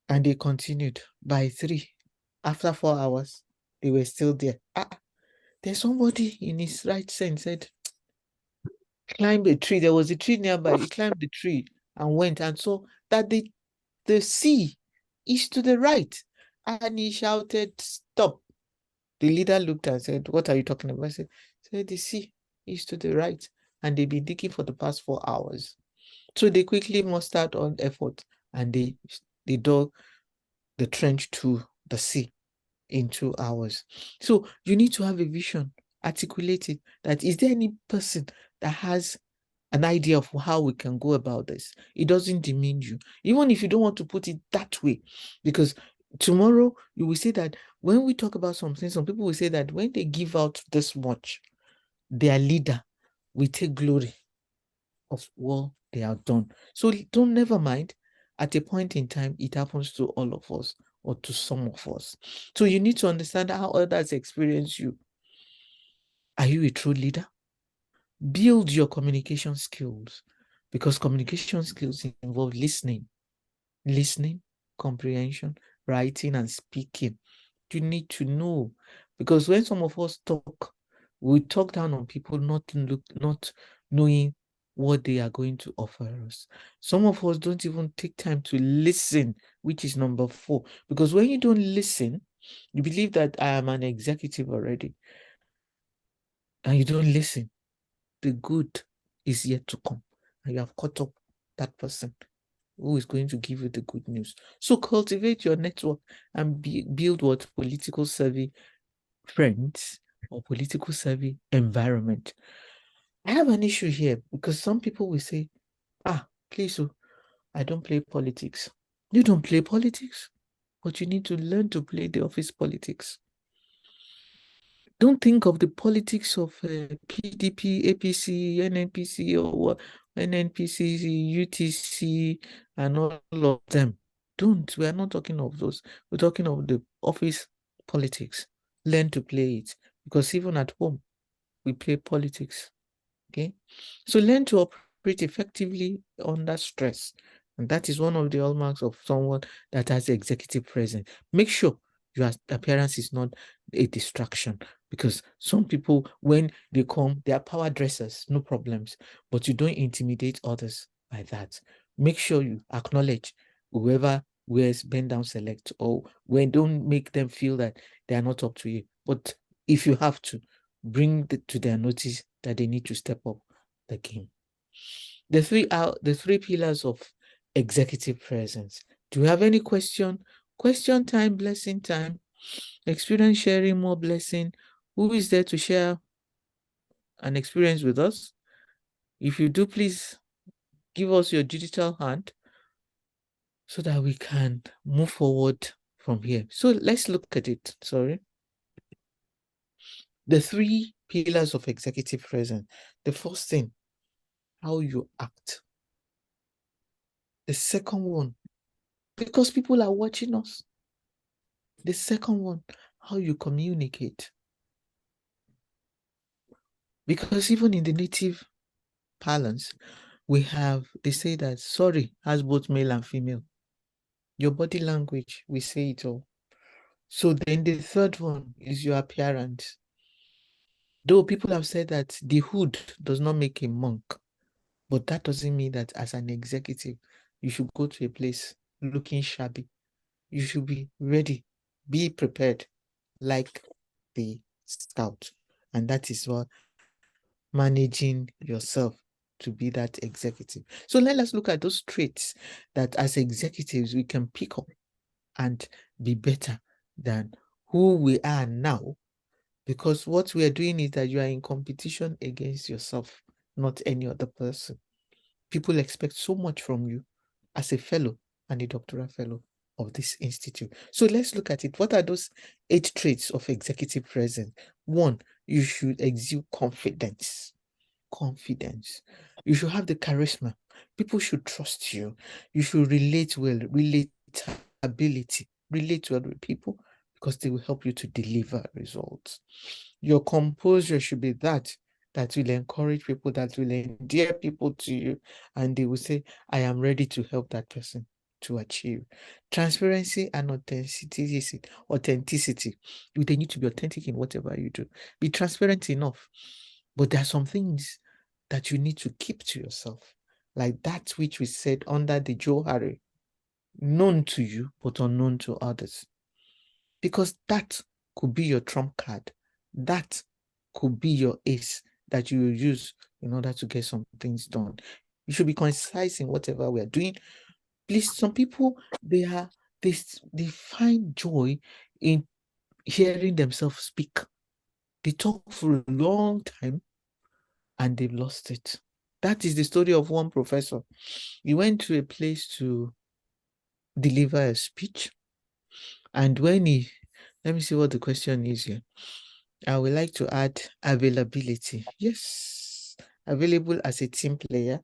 And they continued. By 3, after 4 hours, they were still there. There's somebody in his right sense said, climb a tree. There was a tree nearby. He climbed the tree and went and saw that the sea is to the right. And he shouted, stop. The leader looked and said, what are you talking about? I said, the sea is to the right. And they've been digging for the past 4 hours. So they quickly mustered on effort and they dug the trench to the sea in 2 hours. So you need to have a vision, articulate it. That is there any person that has an idea of how we can go about this? It doesn't demean you, even if you don't want to put it that way, because tomorrow you will say that when we talk about something, some people will say that when they give out this much, their leader will take glory of what they have done. So don't never mind. At a point in time, it happens to all of us or to some of us. So you need to understand how others experience you. Are you a true leader? Build your communication skills, because communication skills involve listening, comprehension, writing, and speaking. You need to know, because when some of us talk, we talk down on people, not knowing what they are going to offer us. Some of us don't even take time to listen, which is number 4. Because when you don't listen, you believe that I am an executive already, and you don't listen. The good is yet to come, and you have caught up that person who is going to give you the good news. So cultivate your network and build what political savvy friends or political savvy environment. I have an issue here because some people will say, please, I don't play politics. You don't play politics, but you need to learn to play the office politics. Don't think of the politics of PDP, APC, NNPC, or NNPC, UTC, and all of them. Don't. We are not talking of those. We're talking of the office politics. Learn to play it, because even at home, we play politics. Okay? So learn to operate effectively under stress. And that is one of the hallmarks of someone that has executive presence. Make sure your appearance is not a distraction. Because some people, when they come, they are power dressers, no problems, but you don't intimidate others by that. Make sure you acknowledge whoever wears bend down select, or when don't make them feel that they are not up to you. But if you have to, bring to their notice that they need to step up the game. The three pillars of executive presence. Do you have any question? Question time, blessing time, experience sharing, more blessing. Who is there to share an experience with us? If you do, please give us your digital hand so that we can move forward from here. So let's look at it. Sorry. The three pillars of executive presence. The first thing, how you act. The second one, because people are watching us. The second one, how you communicate. Because even in the native parlance, they say that sorry has both male and female. Your body language, we say it all. So then the third one is your appearance. Though people have said that the hood does not make a monk, but that doesn't mean that as an executive, you should go to a place looking shabby. You should be ready, be prepared, like the scout. And that is what managing yourself to be that executive. So let us look at those traits that as executives we can pick up and be better than who we are now. Because what we are doing is that you are in competition against yourself, not any other person. People expect so much from you as a fellow and a doctoral fellow of this institute. So let's look at it. What are those 8 traits of executive presence? 1, you should exude confidence. Confidence. You should have the charisma. People should trust you. You should relate well, relatability. Relate well with people because they will help you to deliver results. Your composure should be that will encourage people, that will endear people to you, and they will say, I am ready to help that person to achieve. Transparency and authenticity. They need to be authentic in whatever you do. Be transparent enough. But there are some things that you need to keep to yourself, like that which we said under the Joe Harry, known to you but unknown to others, because that could be your trump card. That could be your ace that you will use in order to get some things done. You should be concise in whatever we are doing. Please, some people, they find joy in hearing themselves speak. They talk for a long time and they've lost it. That is the story of one professor. He went to a place to deliver a speech, and when let me see what the question is here. I would like to add availability. Yes, available as a team player.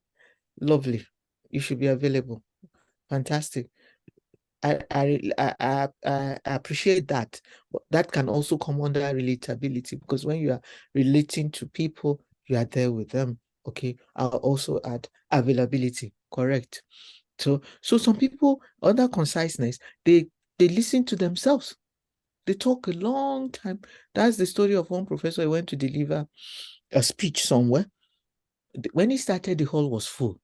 Lovely. You should be available. Fantastic. I appreciate that. But that can also come under relatability, because when you are relating to people, you are there with them. Okay. I'll also add availability. Correct. So some people, under conciseness, they listen to themselves. They talk a long time. That's the story of one professor. He went to deliver a speech somewhere. When he started, the hall was full.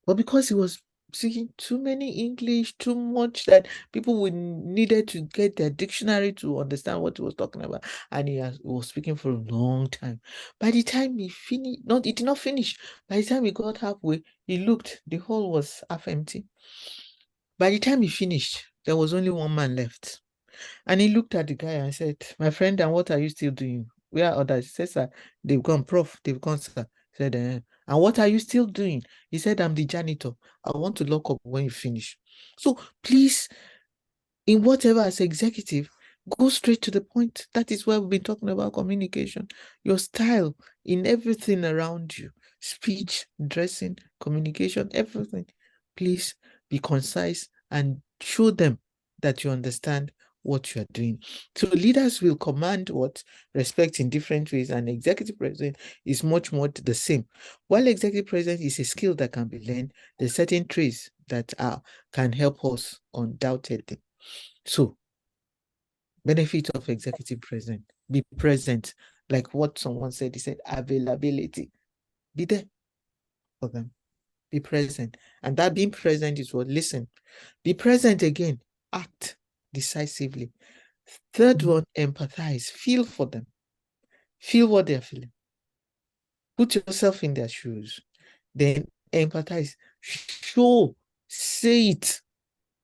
But because he was speaking too many English, too much, that people would needed to get their dictionary to understand what he was talking about, and he was speaking for a long time. By the time he finished, he did not finish. By the time he got halfway, he looked, the hall was half empty. By the time he finished, there was only one man left. And he looked at the guy and said, my friend, and what are you still doing? Where are others? He said, sir, they've gone. Prof, they've gone, sir. He said, and what are you still doing? He said, I'm the janitor. I want to lock up when you finish. So please, in whatever, as executive, go straight to the point. That is why we've been talking about communication. Your style in everything around you, speech, dressing, communication, everything. Please be concise and show them that you understand what you are doing. So leaders will command what respect in different ways, and executive presence is much more the same. While executive presence is a skill that can be learned, there's certain traits that can help us undoubtedly. So, benefit of executive present, be present. Like what someone said, he said, availability. Be there for them. Be present. And that being present is what? Listen. Be present again. Act decisively. Third one, empathize. Feel for them. Feel what they're feeling. Put yourself in their shoes. Then empathize. Show. Say it.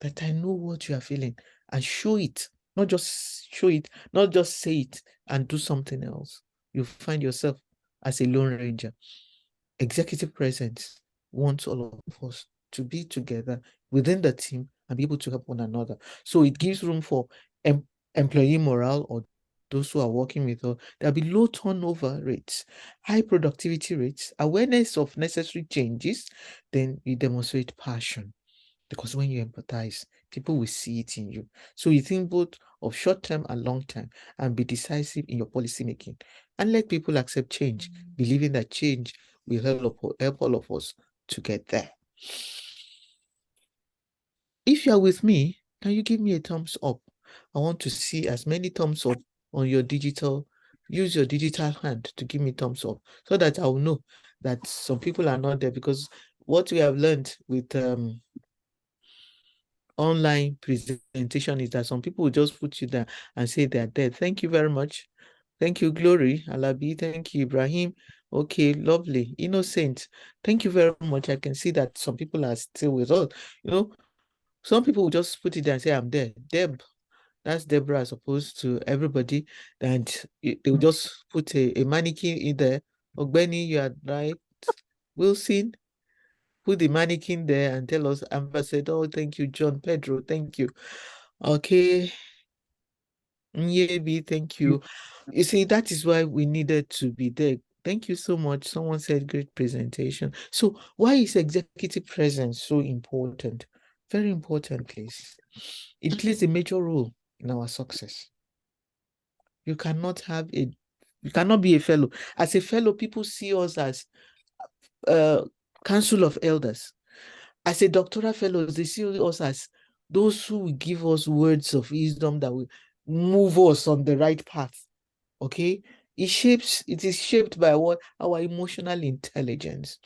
That I know what you are feeling. And show it. Not just show it. Not just say it and do something else. You find yourself as a lone ranger. Executive presence wants all of us to be together within the team and be able to help one another. So it gives room for employee morale, or those who are working with us. There'll be low turnover rates, high productivity rates, awareness of necessary changes. Then you demonstrate passion, because when you empathize, people will see it in you. So you think both of short-term and long-term, and be decisive in your policy making, and let people accept change, believing that change will help all of us to get there. If you are with me, can you give me a thumbs up? I want to see as many thumbs up on your digital. Use your digital hand to give me thumbs up, so that I'll know that some people are not there. Because what we have learned with online presentation is that some people will just put you down and say they're dead. Thank you very much. Thank you, Glory, Alabi. Thank you, Ibrahim. Okay, lovely. Innocent. Thank you very much. I can see that some people are still with us. Some people will just put it there and say, I'm there. Deb, that's Deborah as opposed to everybody. And they will just put a mannequin in there. Ogbeni, you are right. Wilson, put the mannequin there and tell us, Ambassador, oh, thank you, John Pedro, thank you. Okay. Maybe, thank you. You see, that is why we needed to be there. Thank you so much. Someone said great presentation. So why is executive presence so important? Very important, please. It plays a major role in our success. You cannot be a fellow. As a fellow, people see us as council of elders. As a doctoral fellows, they see us as those who will give us words of wisdom that will move us on the right path. Okay? It is shaped by what? Our emotional intelligence.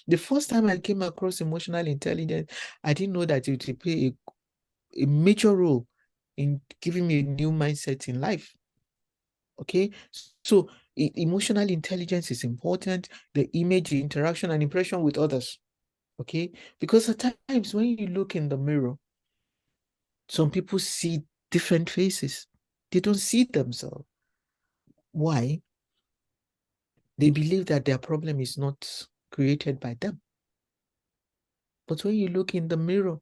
The first time I came across emotional intelligence, I didn't know that it would play a major role in giving me a new mindset in life. Okay? So emotional intelligence is important. The image, the interaction, and impression with others. Okay? Because at times when you look in the mirror, some people see different faces. They don't see themselves. Why? They believe that their problem is not created by them. But when you look in the mirror,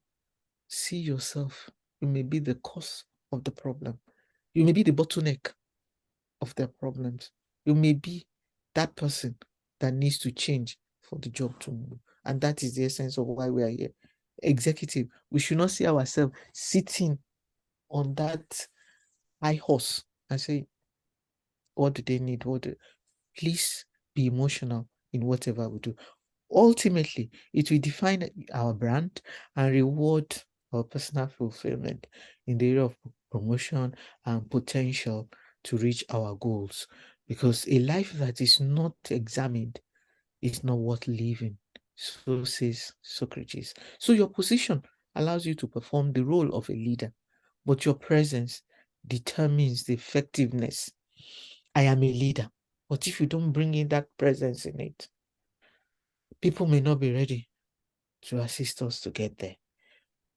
see yourself. You may be the cause of the problem. You may be the bottleneck of their problems. You may be that person that needs to change for the job to move. And that is the essence of why we are here. Executive, we should not see ourselves sitting on that high horse and say, what do they need? Please be emotional in whatever we do. Ultimately, it will define our brand and reward our personal fulfillment in the area of promotion and potential to reach our goals. Because a life that is not examined is not worth living. So says Socrates. So your position allows you to perform the role of a leader, but your presence determines the effectiveness. I am a leader, but if you don't bring in that presence in it, people may not be ready to assist us to get there.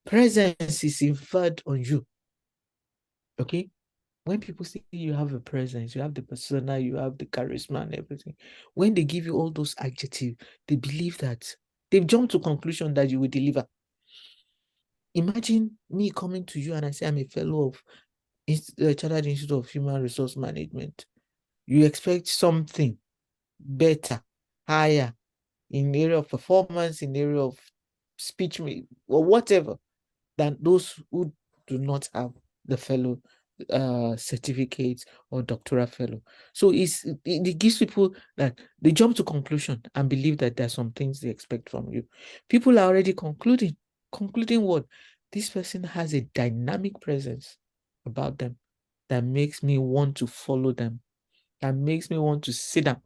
Presence is inferred on you. Okay? When people say you have a presence, you have the persona, you have the charisma and everything, when they give you all those adjectives, they believe that they've jumped to conclusion that you will deliver. Imagine me coming to you and I say I'm a fellow of Chartered Institute of Human Resource Management. You expect something better, higher, in the area of performance, in the area of speech, or whatever, than those who do not have the fellow certificate or doctoral fellow. So it gives people that they jump to conclusion and believe that there are some things they expect from you. People are already concluding what? This person has a dynamic presence. about them that makes me want to follow them, that makes me want to sit down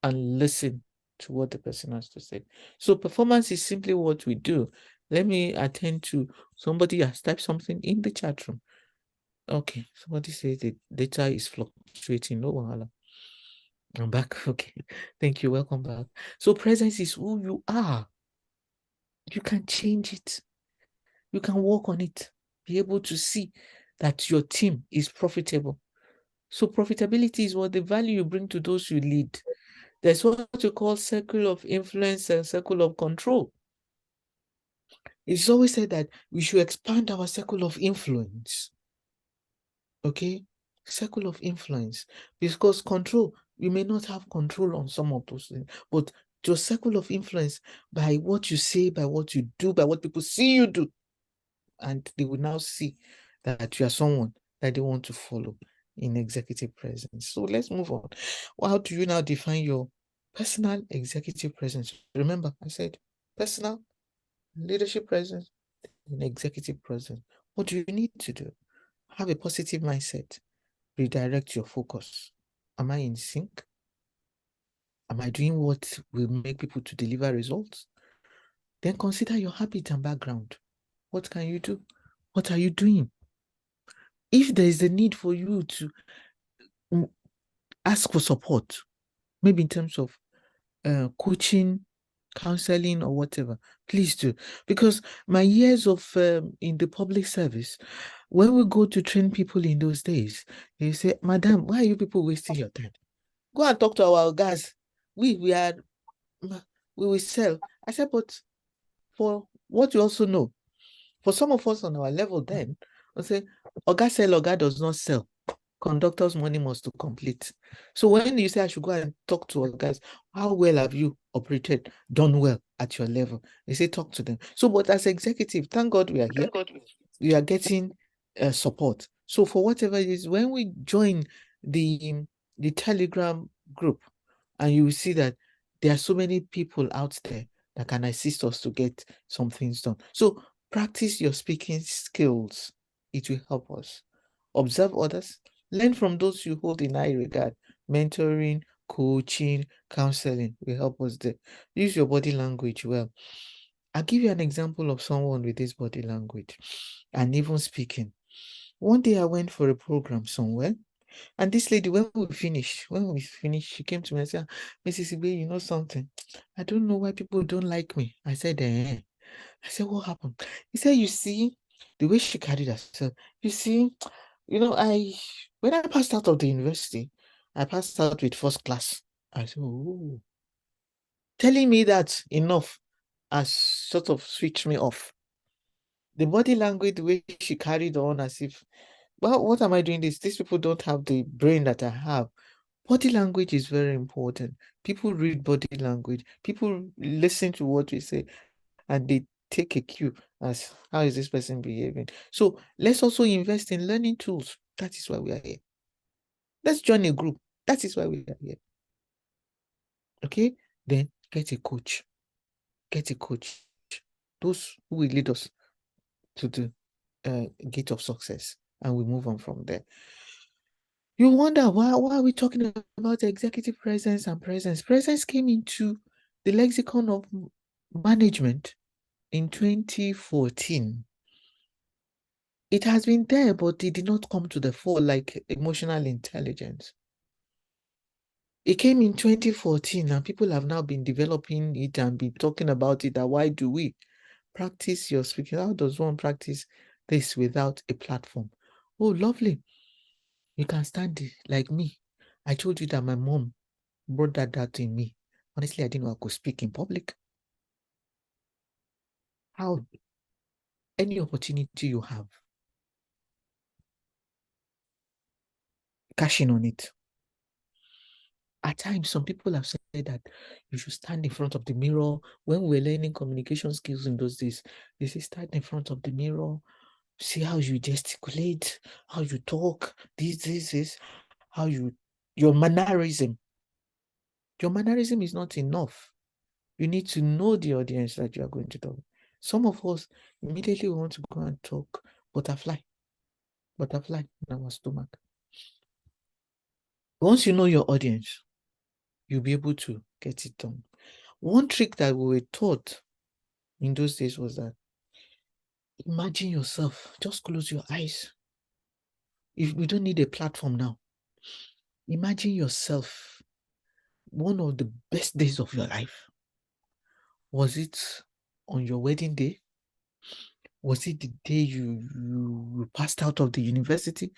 and listen to what the person has to say. So performance is simply what we do. Let me attend to somebody has typed something in the chat room. Okay, somebody says the data is fluctuating. No wahala. I'm back. Okay, thank you. Welcome back. So presence is who you are. You can change it. You can work on it. Be able to see that your team is profitable. So profitability is what the value you bring to those you lead. There's what you call circle of influence and circle of control. It's always said that we should expand our circle of influence. Okay? Circle of influence. Because control, you may not have control on some of those things, but your circle of influence by what you say, by what you do, by what people see you do. And they will now see that you are someone that they want to follow in executive presence. So let's move on. How do you now define your personal executive presence? Remember, I said personal leadership presence and executive presence. What do you need to do? Have a positive mindset. Redirect your focus. Am I in sync? Am I doing what will make people to deliver results? Then consider your habit and background. What can you do? What are you doing? If there is a need for you to ask for support, maybe in terms of coaching, counseling, or whatever, please do. Because my years of in the public service, when we go to train people in those days, they say, "Madam, why are you people wasting your time? Go and talk to our guys. We will sell." I said, but for what you also know, for some of us on our level then, I say, Oga sell, Oga does not sell. Conductor's money must to complete. So when you say I should go and talk to our guys, how well have you operated, done well at your level? They say talk to them. So, but as executive, thank God we are here. We are getting support. So for whatever it is, when we join the Telegram group, and you will see that there are so many people out there that can assist us to get some things done. So practice your speaking skills. It will help us. Observe others. Learn from those you hold in high regard. Mentoring, coaching, counseling will help us there. Use your body language well. I'll give you an example of someone with this body language and even speaking. One day I went for a program somewhere, and this lady, when we finished, she came to me and said, "Mrs. Igbe, you know something? I don't know why people don't like me." I said, eh. I said, "What happened?" He said, "You see, the way she carried herself, you see, when I passed out of the university, I passed out with first class." I said, "Oh." Telling me that enough has sort of switched me off. The body language, the way she carried on as if, well, what am I doing this? These people don't have the brain that I have. Body language is very important. People read body language. People listen to what we say and they take a cue as how is this person behaving. So let's also invest in learning tools. That is why we are here. Let's join a group. That is why we are here. Okay? Then get a coach. Get a coach. Those who will lead us to the gate of success, and we move on from there. You wonder why are we talking about executive presence and presence? Presence came into the lexicon of management in 2014. It has been there, but it did not come to the fore like emotional intelligence. It came in 2014, and people have now been developing it and been talking about it. That why do we practice your speaking? How does one practice this without a platform? Oh, lovely. You can stand it like me. I told you that my mom brought that out in me. Honestly, I didn't know I could speak in public. How? Any opportunity you have, cash in on it. At times, some people have said that you should stand in front of the mirror. When we were learning communication skills in those days, they say stand in front of the mirror, see how you gesticulate, how you talk, this, how your mannerism. Your mannerism is not enough. You need to know the audience that you are going to talk. Some of us immediately want to go and talk butterfly. butterfly in our stomach. Once you know your audience, you'll be able to get it done. One trick that we were taught in those days was that imagine yourself, just close your eyes. If we don't need a platform now, imagine yourself one of the best days of your life. Was it on your wedding day? Was it the day you passed out of the university?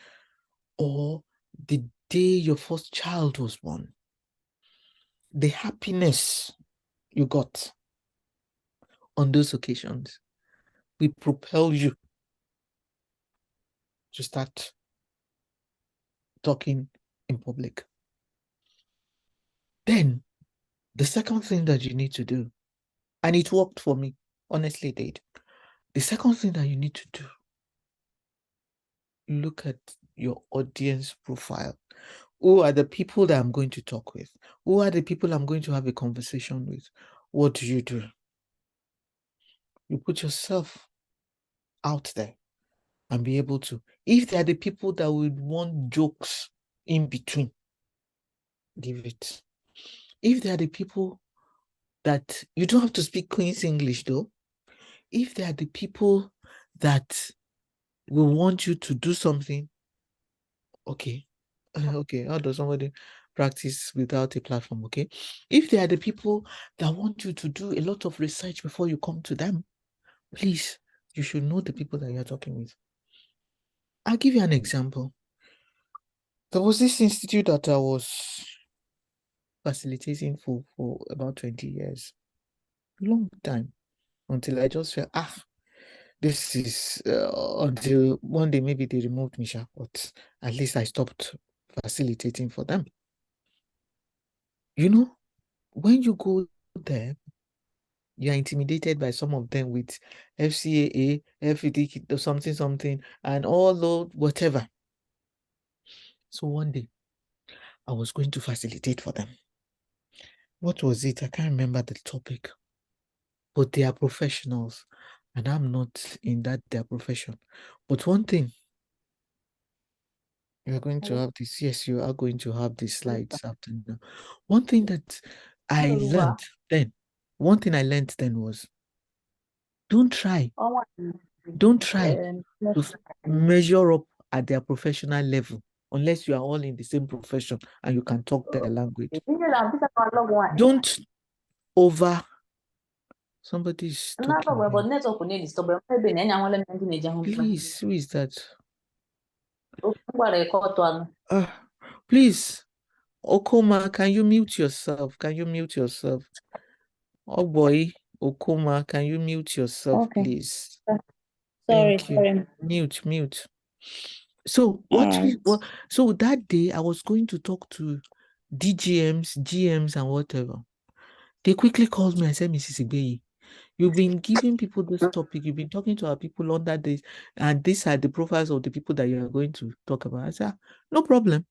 Or the day your first child was born? The happiness you got on those occasions will propel you to start talking in public. Then the second thing that you need to do, and it worked for me, honestly it did. The second thing that you need to do, look at your audience profile. Who are the people that I'm going to talk with? Who are the people I'm going to have a conversation with? What do? You put yourself out there and be able to. If they are the people that would want jokes in between, give it. If they are the people that you don't have to speak Queen's English though, if they are the people that will want you to do something, okay. Okay, how does somebody practice without a platform? Okay, if they are the people that want you to do a lot of research before you come to them, please, you should know the people that you're talking with. I'll give you an example. There was this institute that I was facilitating for about 20 years. Long time. Until I just felt, this is, until one day maybe they removed me, but at least I stopped facilitating for them. You know, when you go there, you're intimidated by some of them with FCAA, FED, something, and all those, whatever. So one day, I was going to facilitate for them. What was it? I can't remember the topic. But they are professionals, and I'm not in their profession. But one thing, you are going to have this. Yes, you are going to have these slides after now. One thing that I learned then, was don't try to measure up at their professional level unless you are all in the same profession and you can talk their language. Don't over. Somebody's talking. Please, who is that? Please, Okoma, can you mute yourself? Oh boy, Okoma, can you mute yourself, please? Thank you. Mute. So so that day I was going to talk to DGMs, GMs, and whatever. They quickly called me and said, Mrs. Igbeyi, you've been giving people this topic, you've been talking to our people under this, and these are the profiles of the people that you are going to talk about. I said, no problem.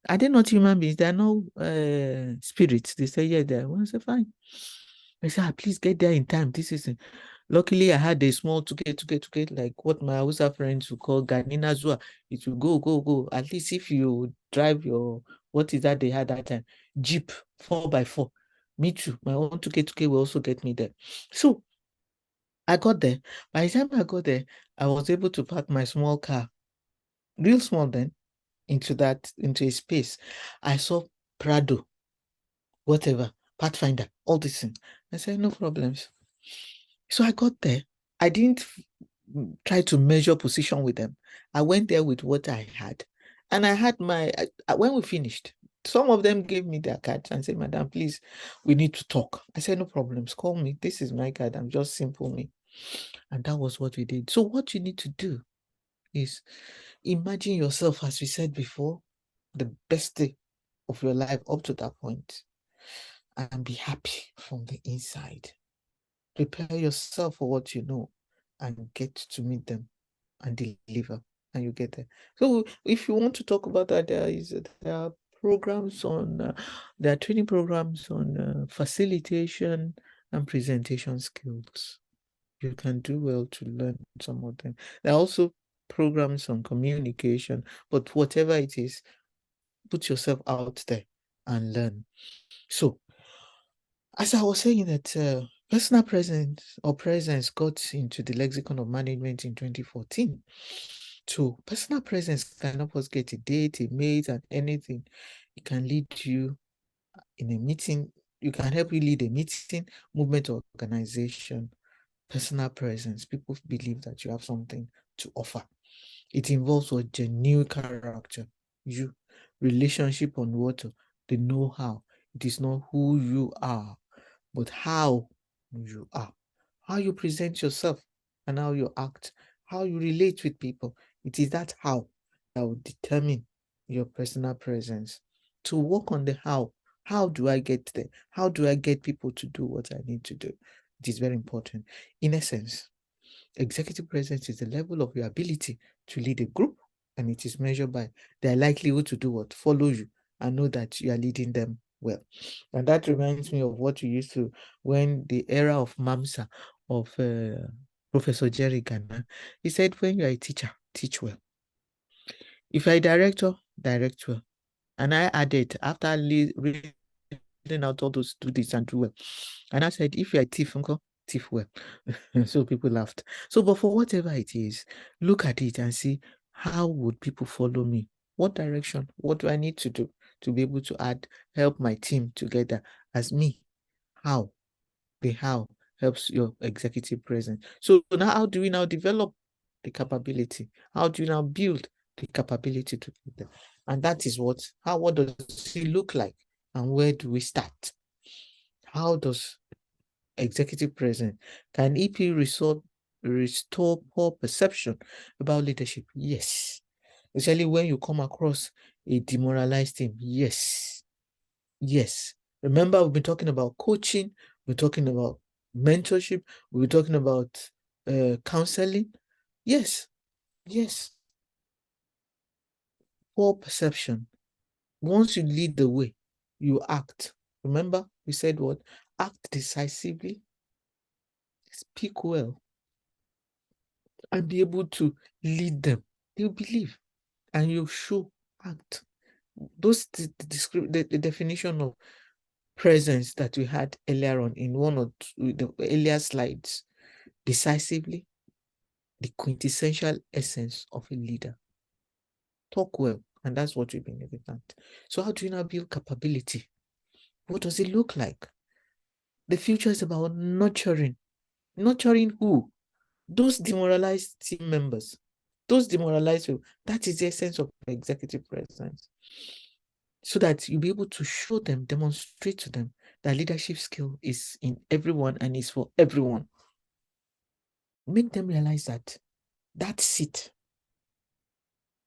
Are they not human beings? They are no spirits. They say, yeah, they are. I said, fine. I said, please get there in time. This is luckily I had a small to get like what my Hausa friends would call Ganina Zua. It will go. At least if you drive your, what is that they had that time? Jeep 4x4. Me too. My own to get will also get me there. So I got there. By the time I got there, I was able to park my small car, real small then, into a space. I saw Prado, whatever, Pathfinder, all these things. I said, no problems. So I got there. I didn't try to measure position with them. I went there with what I had. And I had when we finished, some of them gave me their cards and said, Madam, please, we need to talk. I said, no problems, call me. This is my card. I'm just simple me. And that was what we did. So what you need to do is imagine yourself, as we said before, the best day of your life up to that point, and be happy from the inside. Prepare yourself for what you know and get to meet them and deliver, and you get there. So if you want to talk about that, there are programs on there are training programs on facilitation and presentation skills. You can do well to learn some of them. There are also programs on communication, but whatever it is, put yourself out there and learn. So, as I was saying that personal presence got into the lexicon of management in 2014. So personal presence can help us get a date, a mate, and anything. It can lead you in a meeting. You can help you lead a meeting, movement, or organization. Personal presence. People believe that you have something to offer. It involves what genuine character, you, relationship on water, the know-how. It is not who you are, but how you are, how you present yourself and how you act, how you relate with people. It is that how that will determine your personal presence. To work on the how do I get there? How do I get people to do what I need to do? It is very important. In essence, executive presence is the level of your ability to lead a group, and it is measured by their likelihood to do what? Follow you and know that you are leading them well. And that reminds me of what we used to, when the era of MAMSA, of Professor Jerry Gana, he said, when you are a teacher, teach well. If you're a director, direct well. And I added, after reading out all those, do this and do well. And I said, if you're a thief, uncle, thief well. So people laughed. So, but for whatever it is, look at it and see, how would people follow me? What direction? What do I need to do to be able to help my team together as me? How? The how helps your executive presence. So now, how do we now develop the capability? How do you now build the capability to do that? And that is what does it look like? And where do we start? How does executive presence, can EP restore poor perception about leadership? Yes. Especially when you come across a demoralized team. Yes. Yes. Remember, we've been talking about coaching, we're talking about mentorship, we're talking about counseling. Yes. Yes. Poor perception. Once you lead the way, you act. Remember, we said what? Act decisively, speak well, and be able to lead them. They'll believe, and you show act. Those the definition of presence that we had earlier on in one or two the earlier slides. Decisively, the quintessential essence of a leader. Talk well, and that's what we've been looking at. So how do you now build capability? What does it look like? The future is about nurturing. Nurturing who? Those demoralized team members. Those demoralized people. That is the essence of executive presence. So that you'll be able to show them, demonstrate to them that leadership skill is in everyone and is for everyone. Make them realize that that seat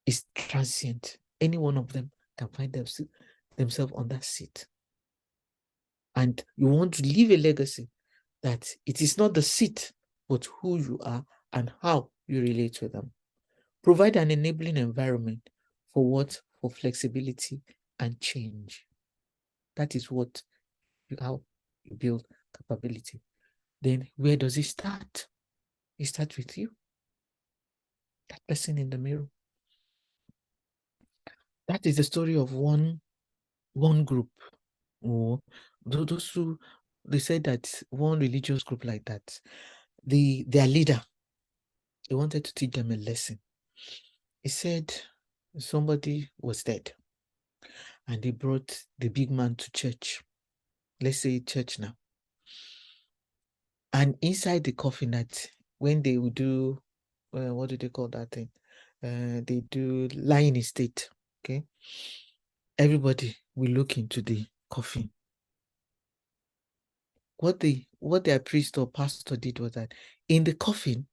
is transient. Any one of them can find themselves on that seat. And you want to leave a legacy that it is not the seat, but who you are and how you relate with them. Provide an enabling environment for what? For flexibility and change. That is how you build capability. Then where does it start? It starts with you. That person in the mirror. That is the story of one group, or those who, they said that one religious group like that, their leader, they wanted to teach them a lesson. He said somebody was dead and they brought the big man to church. Let's say church now. And inside the coffin, that when they would do, what do they call that thing? They do lying in state. Okay. Everybody will look into the coffin. What their priest or pastor did was that in the coffin,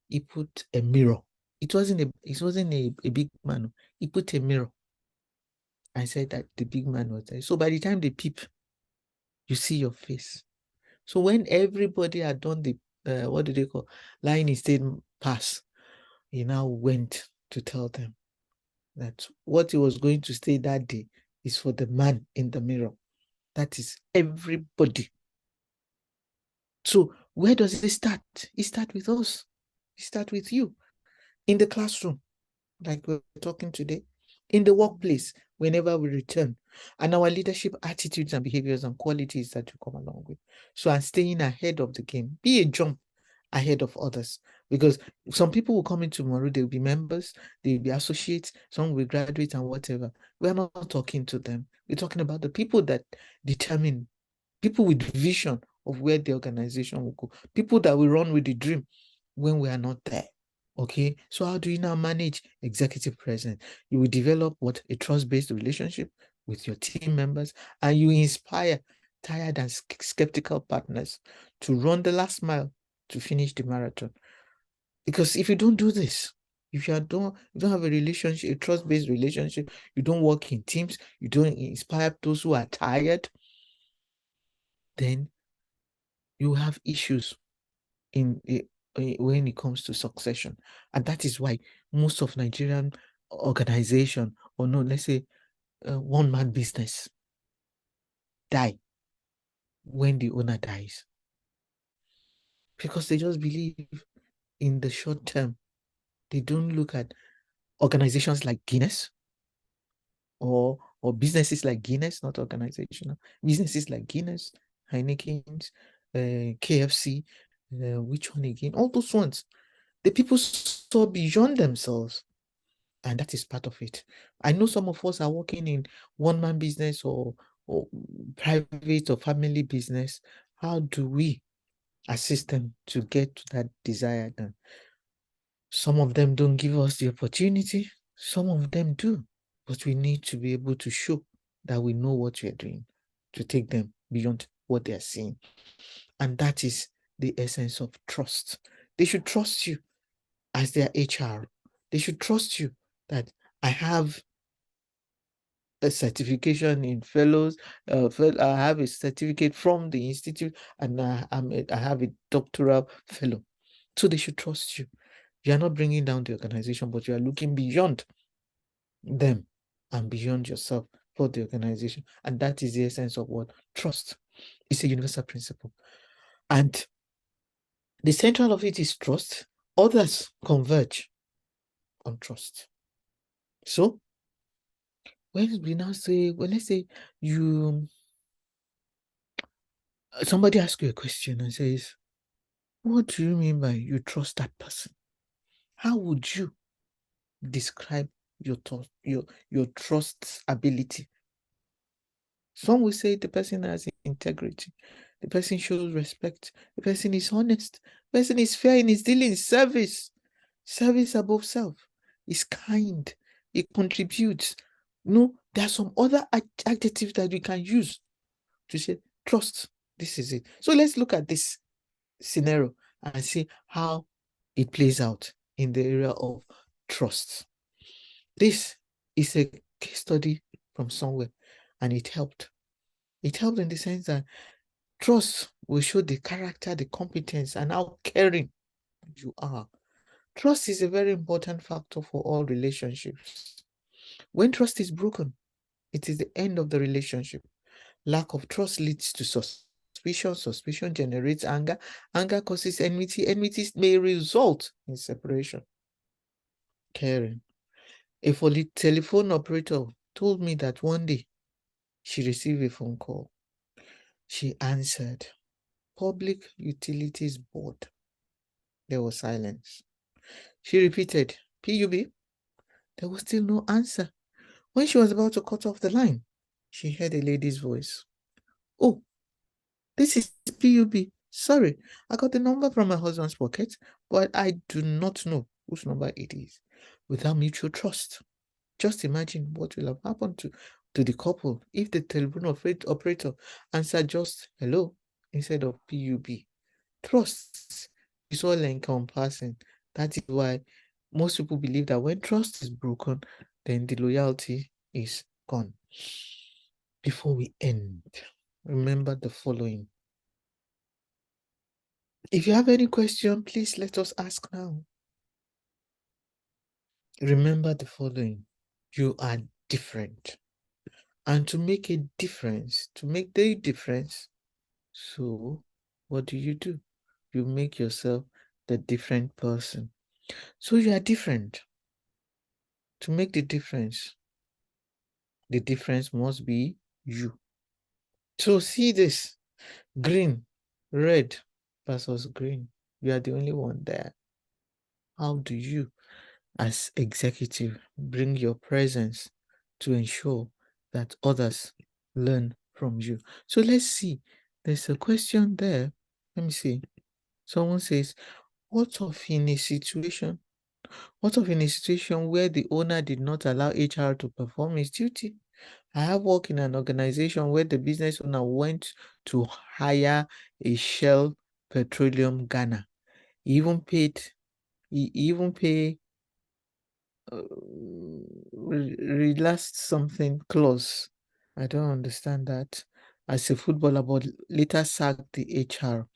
he put a mirror. It wasn't a big man. He put a mirror. I said that the big man was there. So by the time they peep, you see your face. So when everybody had done the what do they call, lying in state pass, he now went to tell them that what he was going to say that day is for the man in the mirror. That is everybody. So where does it start? It starts with us. It starts with you. in the classroom, like we're talking today, in the workplace, whenever we return, and our leadership attitudes and behaviors and qualities that you come along with. So I'm staying ahead of the game. Be a jump ahead of others, because some people will come in tomorrow, they'll be members, they'll be associates, some will graduate and whatever. We're not talking to them. We're talking about the people that determine, people with vision of where the organization will go, people that will run with the dream when we are not there. Okay, so how do you now manage executive presence? You will develop what? A trust-based relationship with your team members, and you inspire tired and skeptical partners to run the last mile to finish the marathon. Because if you don't do this, if you don't have a relationship, a trust-based relationship, you don't work in teams, you don't inspire those who are tired, then you have issues in when it comes to succession. And that is why most of Nigerian organization, or no, let's say one-man business, die when the owner dies, because they just believe in the short term. They don't look at organizations like Guinness, or businesses like Guinness, not organizational businesses like Guinness, Heineken's, KFC, which one again? All those ones. The people saw beyond themselves, and that is part of it. I know some of us are working in one-man business or private or family business. How do we assist them to get to that desired done? Some of them don't give us the opportunity, some of them do, but we need to be able to show that we know what we are doing to take them beyond what they are seeing. And that is the essence of trust. They should trust you as their HR. They should trust you that I have a certification in fellows. I have a certificate from the institute, and I have a doctoral fellow. So they should trust you. You are not bringing down the organization, but you are looking beyond them and beyond yourself for the organization. And that is the essence of what? Trust. It's a universal principle. And the central of it is trust. Others converge on trust. So when we now say, well, let's say somebody asks you a question and says, what do you mean by you trust that person? How would you describe your trust ability? Some will say the person has integrity, the person shows respect, the person is honest, the person is fair in his dealings, service above self, is kind, it contributes. No, there are some other adjectives that we can use to say trust. This is it. So let's look at this scenario and see how it plays out in the area of trust. This is a case study from somewhere, and it helped. It helped in the sense that trust will show the character, the competence, and how caring you are. Trust is a very important factor for all relationships. When trust is broken, it is the end of the relationship. Lack of trust leads to suspicion. Suspicion generates anger. Anger causes enmity. Enmity may result in separation. Caring. A telephone operator told me that one day she received a phone call. She answered, Public Utilities Board. There was silence. She repeated, PUB. There was still no answer. When she was about to cut off the line, she heard a lady's voice. Oh, this is PUB. Sorry, I got the number from my husband's pocket, but I do not know whose number it is. Without mutual trust, just imagine what will have happened to the couple if the telephone operator answered just hello instead of PUB. Trust is all encompassing. That is why most people believe that when trust is broken, then the loyalty is gone. Before we end, remember the following. If you have any question, please let us ask now. Remember the following. You are different. And to make a difference, to make the difference, so what do? You make yourself the different person. So you are different. To make the difference must be you. So see this, green, red versus green. You are the only one there. How do you, as executive, bring your presence to ensure that others learn from you? So let's see. There's a question there. Let me see. Someone says, what if in a situation where the owner did not allow HR to perform his duty? I have worked in an organization where the business owner went to hire a Shell Petroleum Ghana. He even pay relaxed something clause. I don't understand that. As a footballer, but later sacked the HR.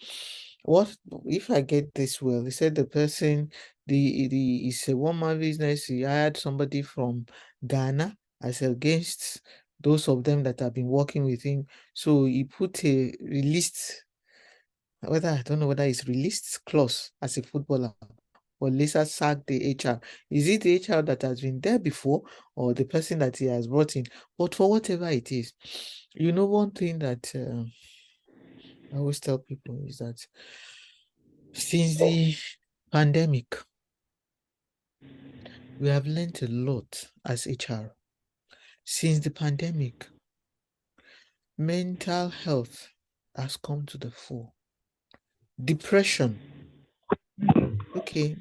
What if I get this well? He said the person, it's a one-man business. He hired somebody from Ghana as against those of them that have been working with him. So he put a released, I don't know whether it's released clause as a footballer, or later sacked the HR. Is it the HR that has been there before or the person that he has brought in? But for whatever it is, one thing that I always tell people is that since the pandemic, we have learned a lot as HR. Since the pandemic, mental health has come to the fore. Depression. Okay,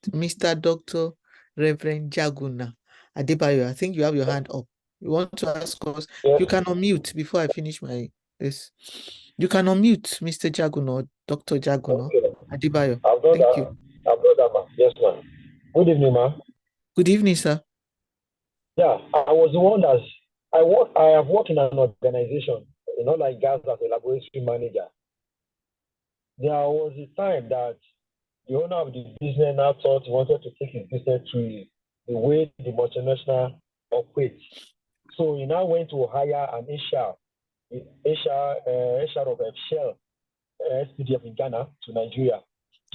Mr. Dr. Reverend Jaguna Adebayo, I think you have your hand up. You want to ask us? Yes. You can unmute before I finish this. You can unmute Mr. Jaguna or Dr. Jaguna Okay. Adebayo. I've done Thank that. you. I've done that, ma. Yes, ma'am. Good evening, ma. Good evening, sir. Yeah, I was the one that I have worked in an organization, like gas as a laboratory manager. There was a time that the owner of the business now thought he wanted to take his business to the way the multinational operates. So he now went to hire an HR of Shell SPDF in Ghana to Nigeria.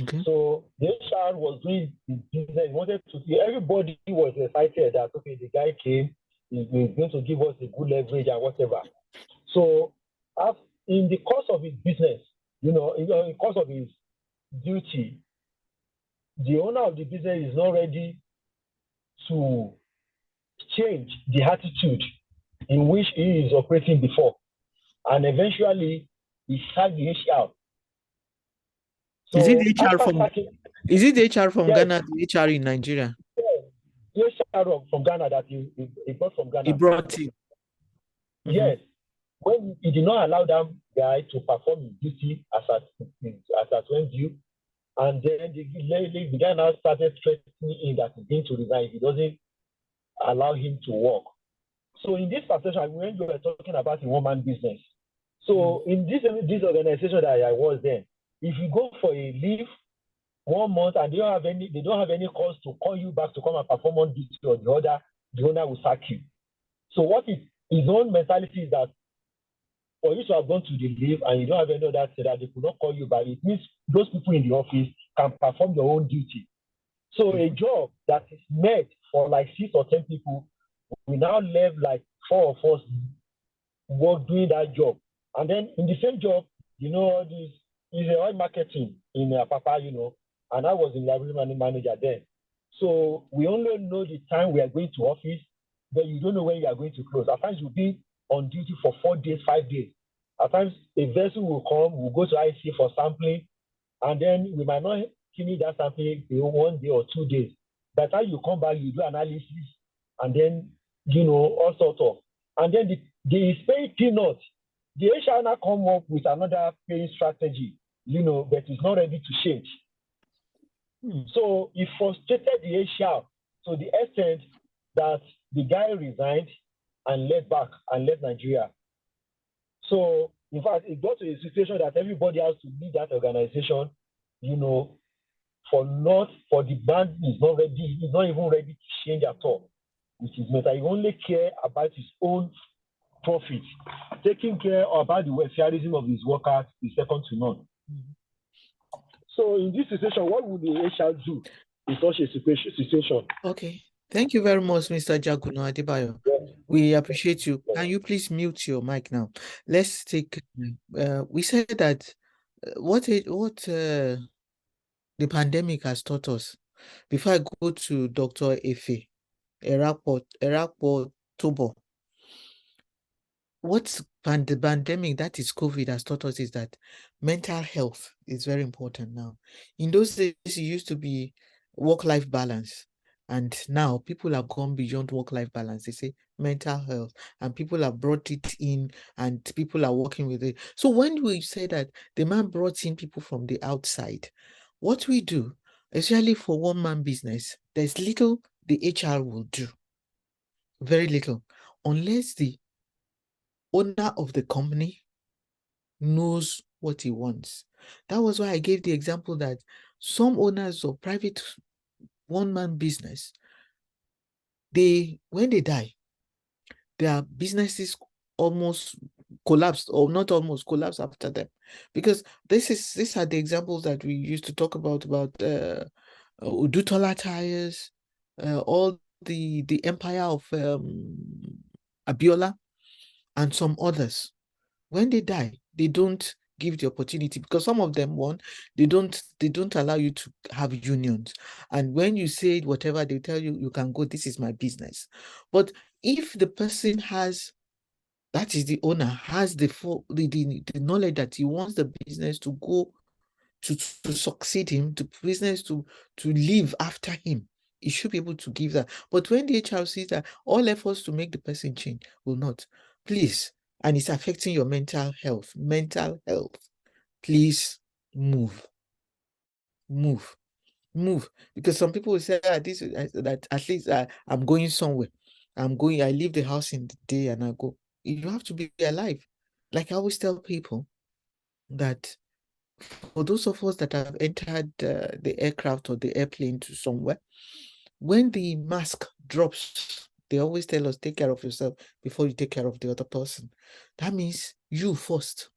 Okay. So the HR was doing his business. He wanted to see, everybody was excited that, okay, the guy came, he's going to give us a good leverage and whatever. So in the course of his business, in the course of his duty, the owner of the business is not ready to change the attitude in which he is operating before. And eventually, he sacked the HR. So is it the HR from yes, Ghana, the HR in Nigeria? The HR from Ghana that he brought from Ghana. He brought it. Yes. When he did not allow that guy to perform his duty as at when due, and then the guy now started threatening him that he's going to resign if he doesn't allow him to work. So in this situation, when you were talking about a one-man business, so in this organization that I was then, if you go for a leave 1 month and they don't have any cause to call you back to come and perform on duty or the owner will sack you. So what is his own mentality is that for you to have gone to the leave and you don't have any other say that they could not call you back, it means those people in the office can perform their own duty. So a job that is meant for like 6 or 10 people, we now left like 4 of us work doing that job. And then in the same job, this is a oil marketing in Papa, and I was in library manager then. So we only know the time we are going to office, but you don't know when you are going to close. At times you'll be on duty for 4 days, 5 days. At times a vessel will come, we'll go to IC for sampling, and then we might not finish that sampling in 1 day or 2 days. By the time you come back, you do analysis, and then all sorts of. And then the paying peanuts. The HR now come up with another paying strategy, but it's not ready to change. So it frustrated the HR to the extent that the guy resigned and left Nigeria. So in fact, it got to a situation that everybody has to leave that organization, for the band is not ready, he's not even ready to change at all. Which is better. He only care about his own profit. Taking care about the welfareism of his workers is second to none. So in this situation, what would the HR do? in such a situation. Okay. Thank you very much, Mr. Jaguno Adebayo. Yes. We appreciate you. Can you please mute your mic now? Let's take. We said that what the pandemic has taught us. Before I go to Dr. Efe Erapo Tobo, what the pandemic, that is COVID, has taught us is that mental health is very important now. In those days, it used to be work-life balance. And now people have gone beyond work-life balance. They say mental health, and people have brought it in, and people are working with it. So when we say that the man brought in people from the outside, what we do, especially for one-man business, there's little the HR will do. Very little. Unless the owner of the company knows what he wants. That was why I gave the example that some owners of private one-man business, when they die, their businesses almost collapsed, or not almost collapsed after them, because these are the examples that we used to talk about Udutola tires, all the empire of Abiola and some others. When they die, they don't give the opportunity, because some of them, one, they don't allow you to have unions, and when you say whatever, they tell you can go, this is my business. But if the person that is the owner, has the knowledge that he wants the business to go to succeed him, to business to live after him, he should be able to give that. But when the HR sees that all efforts to make the person change will not, please, and it's affecting your mental health, please move. Because some people will say, that at least I'm going somewhere. I leave the house in the day and I go. You have to be alive. Like I always tell people that for those of us that have entered the aircraft or the airplane to somewhere, when the mask drops, they always tell us, take care of yourself before you take care of the other person. That means you first.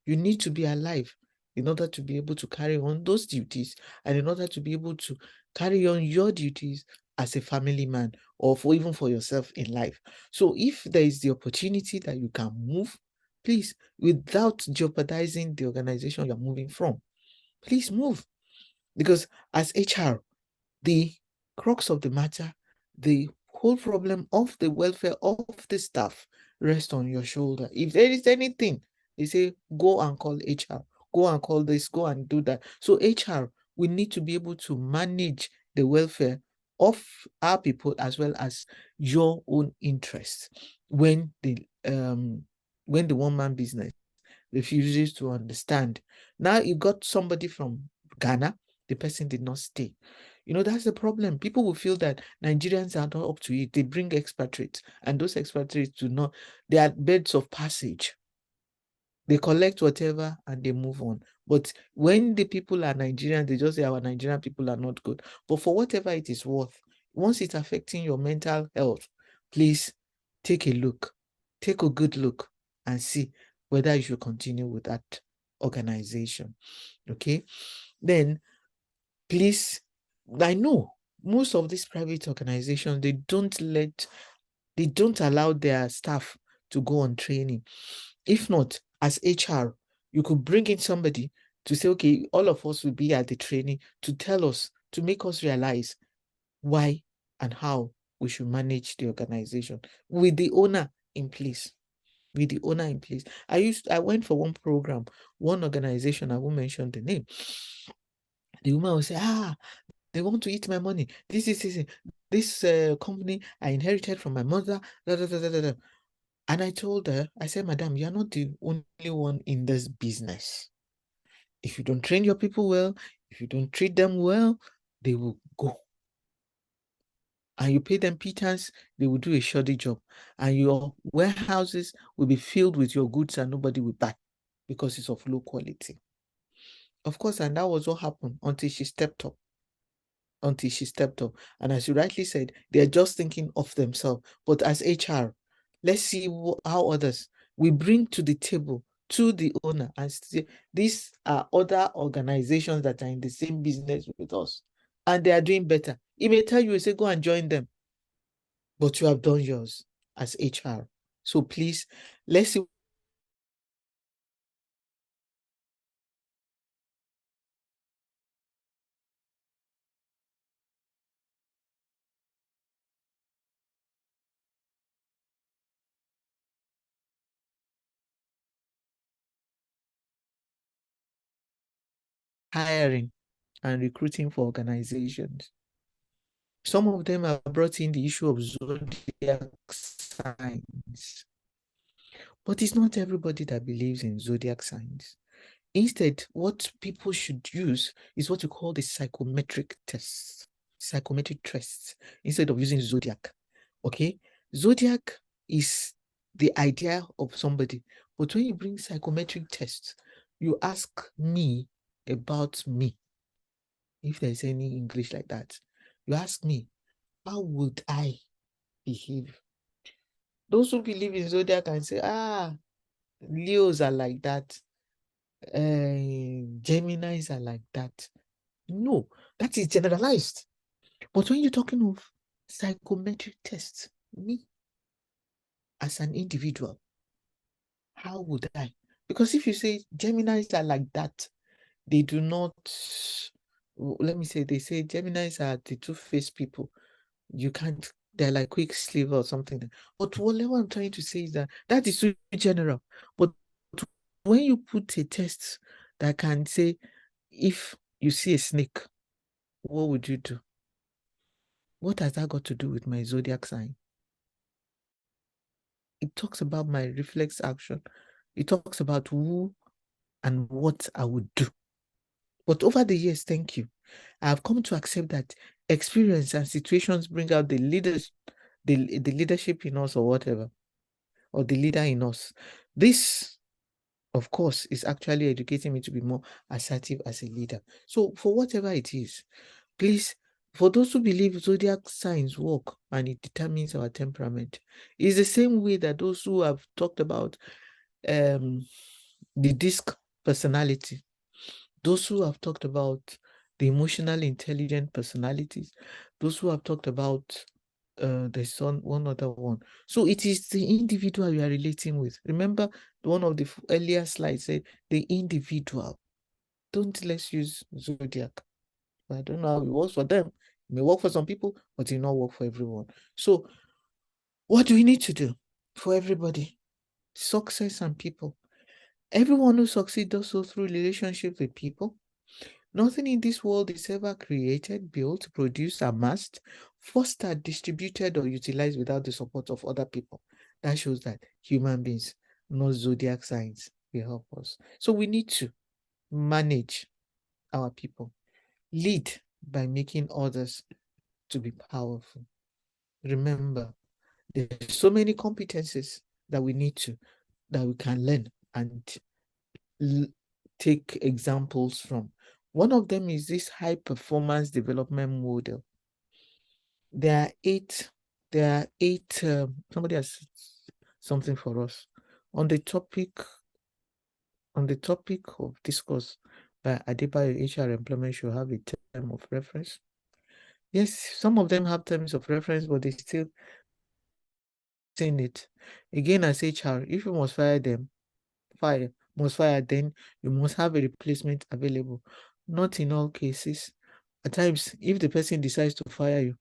You need to be alive in order to be able to carry on those duties, and in order to be able to carry on your duties as a family man, or even for yourself in life. So if there is the opportunity that you can move, please, without jeopardizing the organization you're moving from, please move. Because as HR, the crux of the matter, the whole problem of the welfare of the staff rests on your shoulder. If there is anything, they say, go and call HR, go and call this, go and do that. So HR, we need to be able to manage the welfare of our people as well as your own interests when the one-man business refuses to understand. Now you got somebody from Ghana, the person did not stay. That's the problem. People will feel that Nigerians are not up to it. They bring expatriates, and those expatriates they are beds of passage. They collect whatever and they move on. But when the people are Nigerian, they just say our Nigerian people are not good. But for whatever it is worth, once it's affecting your mental health, please take a look. Take a good look and see whether you should continue with that organization. Okay? Then, please, I know most of these private organizations, they don't allow their staff to go on training. If not, as HR, you could bring in somebody to say, okay, all of us will be at the training to tell us, to make us realize why and how we should manage the organization with the owner in place. I went for one program, one organization, I won't mention the name. The woman will say, they want to eat my money. This company I inherited from my mother. Da, da, da, da, da. And I told her, I said, Madam, you're not the only one in this business. If you don't train your people well, if you don't treat them well, they will go. And you pay them pittance, they will do a shoddy job. And your warehouses will be filled with your goods and nobody will buy because it's of low quality. Of course, and that was what happened until she stepped up. And as you rightly said, they're just thinking of themselves. But as HR, let's see how others we bring to the table to the owner and say, these are other organizations that are in the same business with us. and they are doing better. He may tell you, say, go and join them, but you have done yours as HR. So please, let's see hiring and recruiting for organizations. Some of them have brought in the issue of zodiac signs. But it's not everybody that believes in zodiac signs. Instead, what people should use is what you call the psychometric tests. Psychometric tests instead of using zodiac. Okay? Zodiac is the idea of somebody. But when you bring psychometric tests, you ask me about me. If there's any English like that, you ask me, how would I behave? Those who believe in zodiac can say, Leos are like that. Geminis are like that. No, that is generalized. But when you're talking of psychometric tests, me as an individual, how would I? Because if you say Geminis are like that, they do not, let me say, they say Geminis are the two-faced people. You can't, they're like quick sleeve or something. But what I'm trying to say is that is too general. But when you put a test that can say, if you see a snake, what would you do? What has that got to do with my zodiac sign? It talks about my reflex action. It talks about who and what I would do. But over the years, thank you, I have come to accept that experience and situations bring out the leadership in us or whatever, or the leader in us. This, of course, is actually educating me to be more assertive as a leader. So for whatever it is, please, for those who believe zodiac signs work and it determines our temperament, it's the same way that those who have talked about the disc personality, those who have talked about the emotional intelligent personalities, those who have talked about there's one other one. So it is the individual you are relating with. Remember, one of the earlier slides said the individual. Don't let's use zodiac. I don't know how it works for them. It may work for some people, but it will not work for everyone. So what do we need to do for everybody? Success and people. Everyone who succeeds does so through relationships with people. Nothing in this world is ever created, built, produced, amassed, fostered, distributed, or utilized without the support of other people. That shows that human beings, not zodiac signs, will help us. So we need to manage our people. Lead by making others to be powerful. Remember, there's so many competencies that we can learn and take examples from. One of them is this high performance development model. There are eight, somebody has something for us on the topic of discourse by Adebayo. HR employment should have a term of reference. Yes, some of them have terms of reference, but they still saying it. Again, as HR, if you must fire them, then you must have a replacement available. Not in all cases. At times, if the person decides to fire you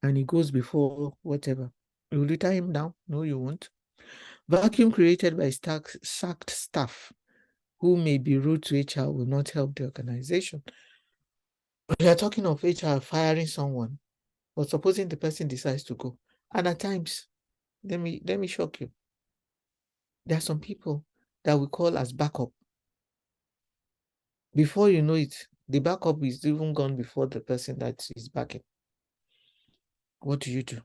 and he goes before whatever, you will retire him now. No, you won't. Vacuum created by sacked staff who may be rude to HR will not help the organization. We are talking of HR firing someone, but supposing the person decides to go. And at times, let me shock you. There are some people that we call as backup. Before you know it, the backup is even gone before the person that is backing. What do you do?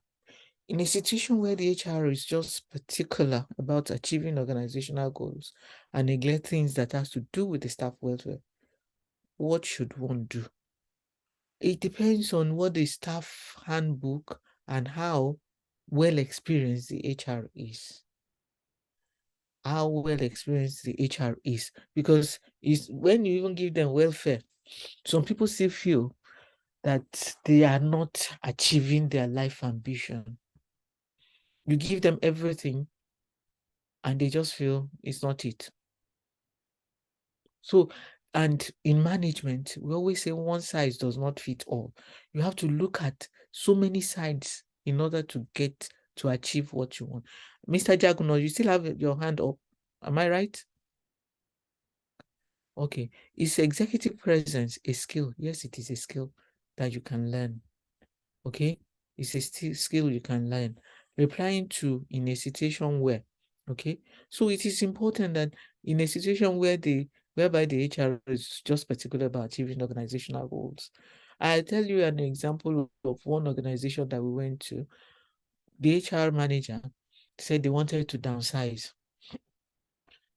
In a situation where the HR is just particular about achieving organizational goals and neglect things that has to do with the staff welfare, what should one do? It depends on what the staff handbook and how well experienced the HR is. How well experienced the HR is. Because it's when you even give them welfare, some people still feel that they are not achieving their life ambition. You give them everything and they just feel it's not it. So, and in management, we always say one size does not fit all. You have to look at so many sides in order to get to achieve what you want. Mr. Jaguno, you still have your hand up. Am I right? Okay. Is executive presence a skill? Yes, it is a skill that you can learn. Okay. It's a skill you can learn. Replying to in a situation where, okay. So it is important that in a situation whereby the HR is just particular about achieving organizational goals. I'll tell you an example of one organization that we went to. The HR manager said they wanted to downsize.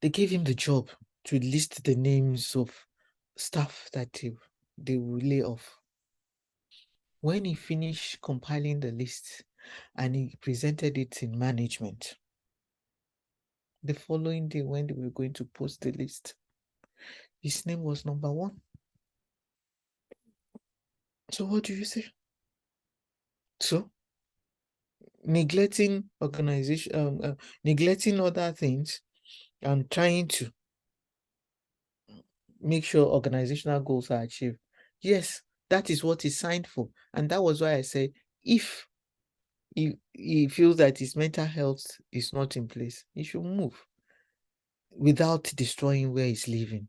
They gave him the job to list the names of staff that they will lay off. When he finished compiling the list and he presented it in management, the following day when they were going to post the list, his name was number one. So what do you say? So neglecting organization, neglecting other things and trying to make sure organizational goals are achieved. Yes, that is what he's signed for. And that was why I said, if he feels that his mental health is not in place, he should move without destroying where he's living.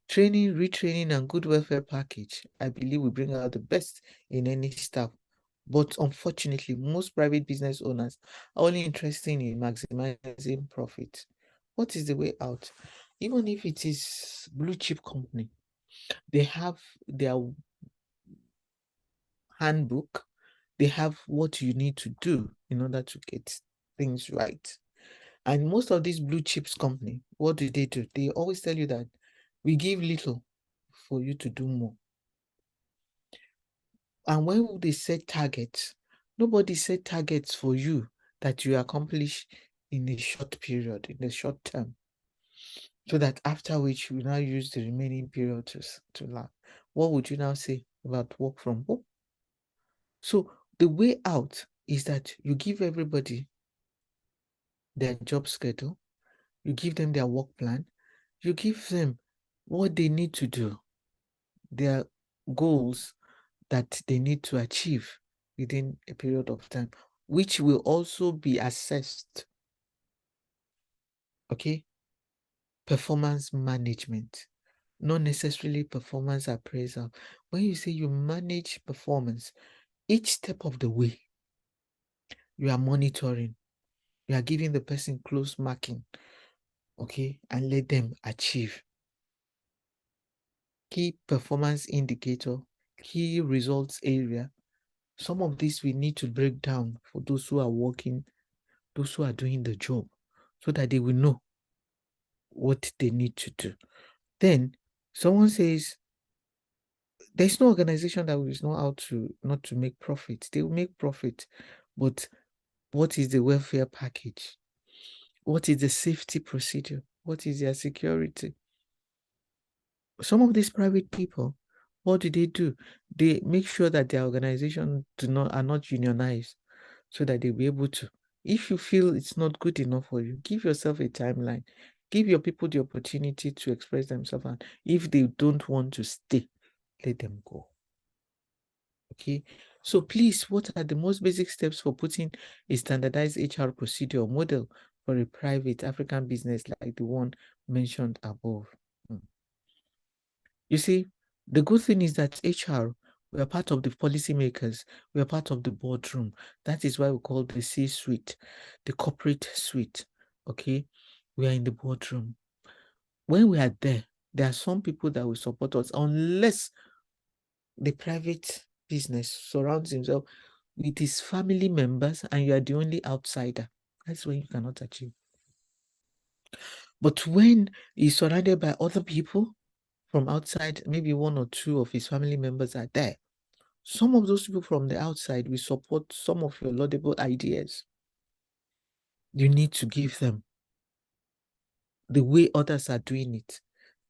Training, retraining, and good welfare package, I believe, will bring out the best in any staff. But unfortunately, most private business owners are only interested in maximizing profit. What is the way out? Even if it is blue chip company, they have their handbook. They have what you need to do in order to get things right. And most of these blue chips company, what do? They always tell you that we give little for you to do more. And when they set targets, nobody set targets for you that you accomplish in a short period, in a short term, so that after which you now use the remaining period to laugh. What would you now say about work from home? So the way out is that you give everybody their job schedule, you give them their work plan, you give them what they need to do, their goals that they need to achieve within a period of time, which will also be assessed. Okay? Performance management, not necessarily performance appraisal. When you say you manage performance, each step of the way, you are monitoring, you are giving the person close marking, okay, and let them achieve. Key performance indicator, key results area. Some of these we need to break down for those who are working, those who are doing the job, so that they will know what they need to do. Then someone says, there's no organization that will know how to not to make profit. They will make profit, but what is the welfare package? What is the safety procedure? What is their security? Some of these private people, what do? They make sure that their organization are not unionized, so that they'll be able to. If you feel it's not good enough for you, give yourself a timeline. Give your people the opportunity to express themselves. And if they don't want to stay, let them go. Okay. So please, what are the most basic steps for putting a standardized HR procedure or model for a private African business like the one mentioned above? You see, the good thing is that HR, we are part of the policymakers, we are part of the boardroom. That is why we call the C-suite, the corporate suite. Okay, we are in the boardroom. When we are there, there are some people that will support us unless the private business surrounds himself with his family members and you are the only outsider. That's when you cannot achieve. But when he's surrounded by other people from outside, maybe one or two of his family members are there, some of those people from the outside will support some of your laudable ideas. You need to give them the way others are doing it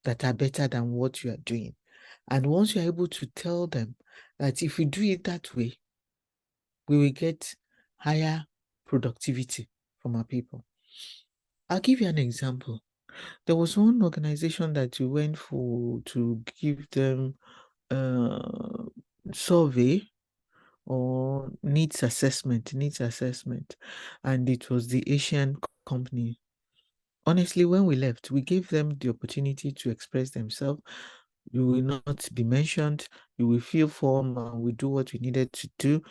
that are better than what you are doing. And once you're able to tell them that if we do it that way, we will get higher productivity from our people. I'll give you an example. There was one organization that we went for to give them a survey or needs assessment, and it was the Asian company. Honestly, when we left, we gave them the opportunity to express themselves. You will not be mentioned. You will fill form and we do what we needed to do.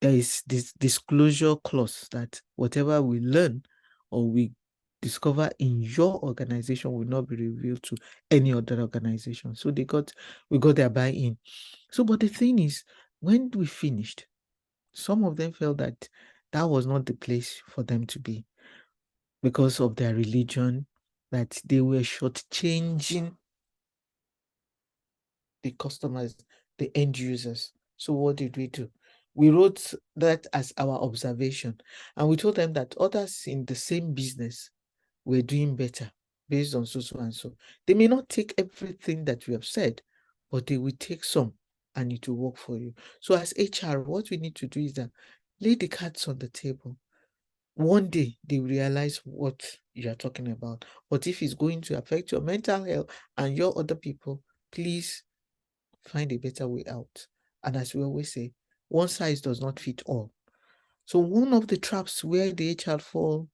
There is this disclosure clause that whatever we learn or we discover in your organization will not be revealed to any other organization. So we got their buy-in. So, but the thing is, when we finished, some of them felt that that was not the place for them to be because of their religion, that they were shortchanging the customers, the end users. So what did we do? We wrote that as our observation, and we told them that others in the same business were doing better based on so and so. They may not take everything that we have said, but they will take some and it will work for you. So as HR, what we need to do is that lay the cards on the table. One day they will realize what you are talking about. But if it's going to affect your mental health and your other people, please find a better way out. And as we always say, one size does not fit all. So one of the traps where the HR fall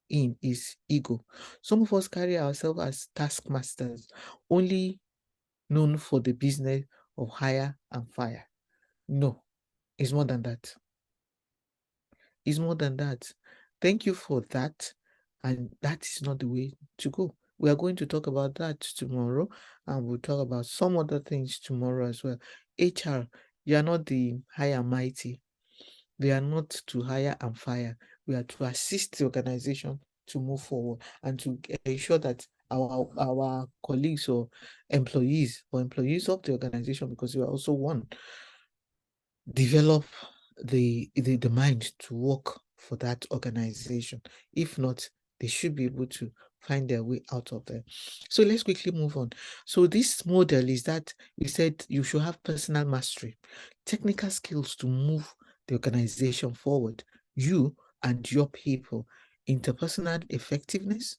in is ego. Some of us carry ourselves as taskmasters, only known for the business of hire and fire. No, it's more than that. It's more than that. Thank you for that. And that is not the way to go. We are going to talk about that tomorrow, and we'll talk about some other things tomorrow as well. HR, you are not the high and mighty. We are not to hire and fire. We are to assist the organization to move forward and to ensure that our colleagues or employees of the organization, because we are also one, develop the mind to work for that organization. If not, they should be able to find their way out of there. So let's quickly move on. So this model is that we said you should have personal mastery, technical skills to move the organization forward, you and your people, interpersonal effectiveness,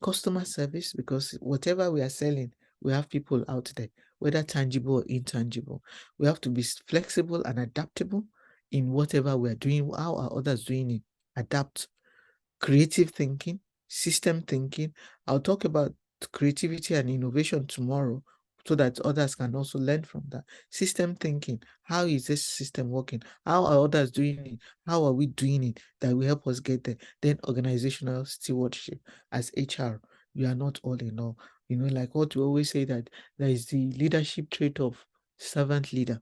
customer service, because whatever we are selling, we have people out there, whether tangible or intangible. We have to be flexible and adaptable in whatever we are doing. How are others doing it? Adapt. Creative thinking, system thinking. I'll talk about creativity and innovation tomorrow so that others can also learn from that. System thinking. How is this system working? How are others doing it? How are we doing it that will help us get there? Then organizational stewardship. As HR, you are not all in all. Like what we always say, that there is the leadership trait of servant leader.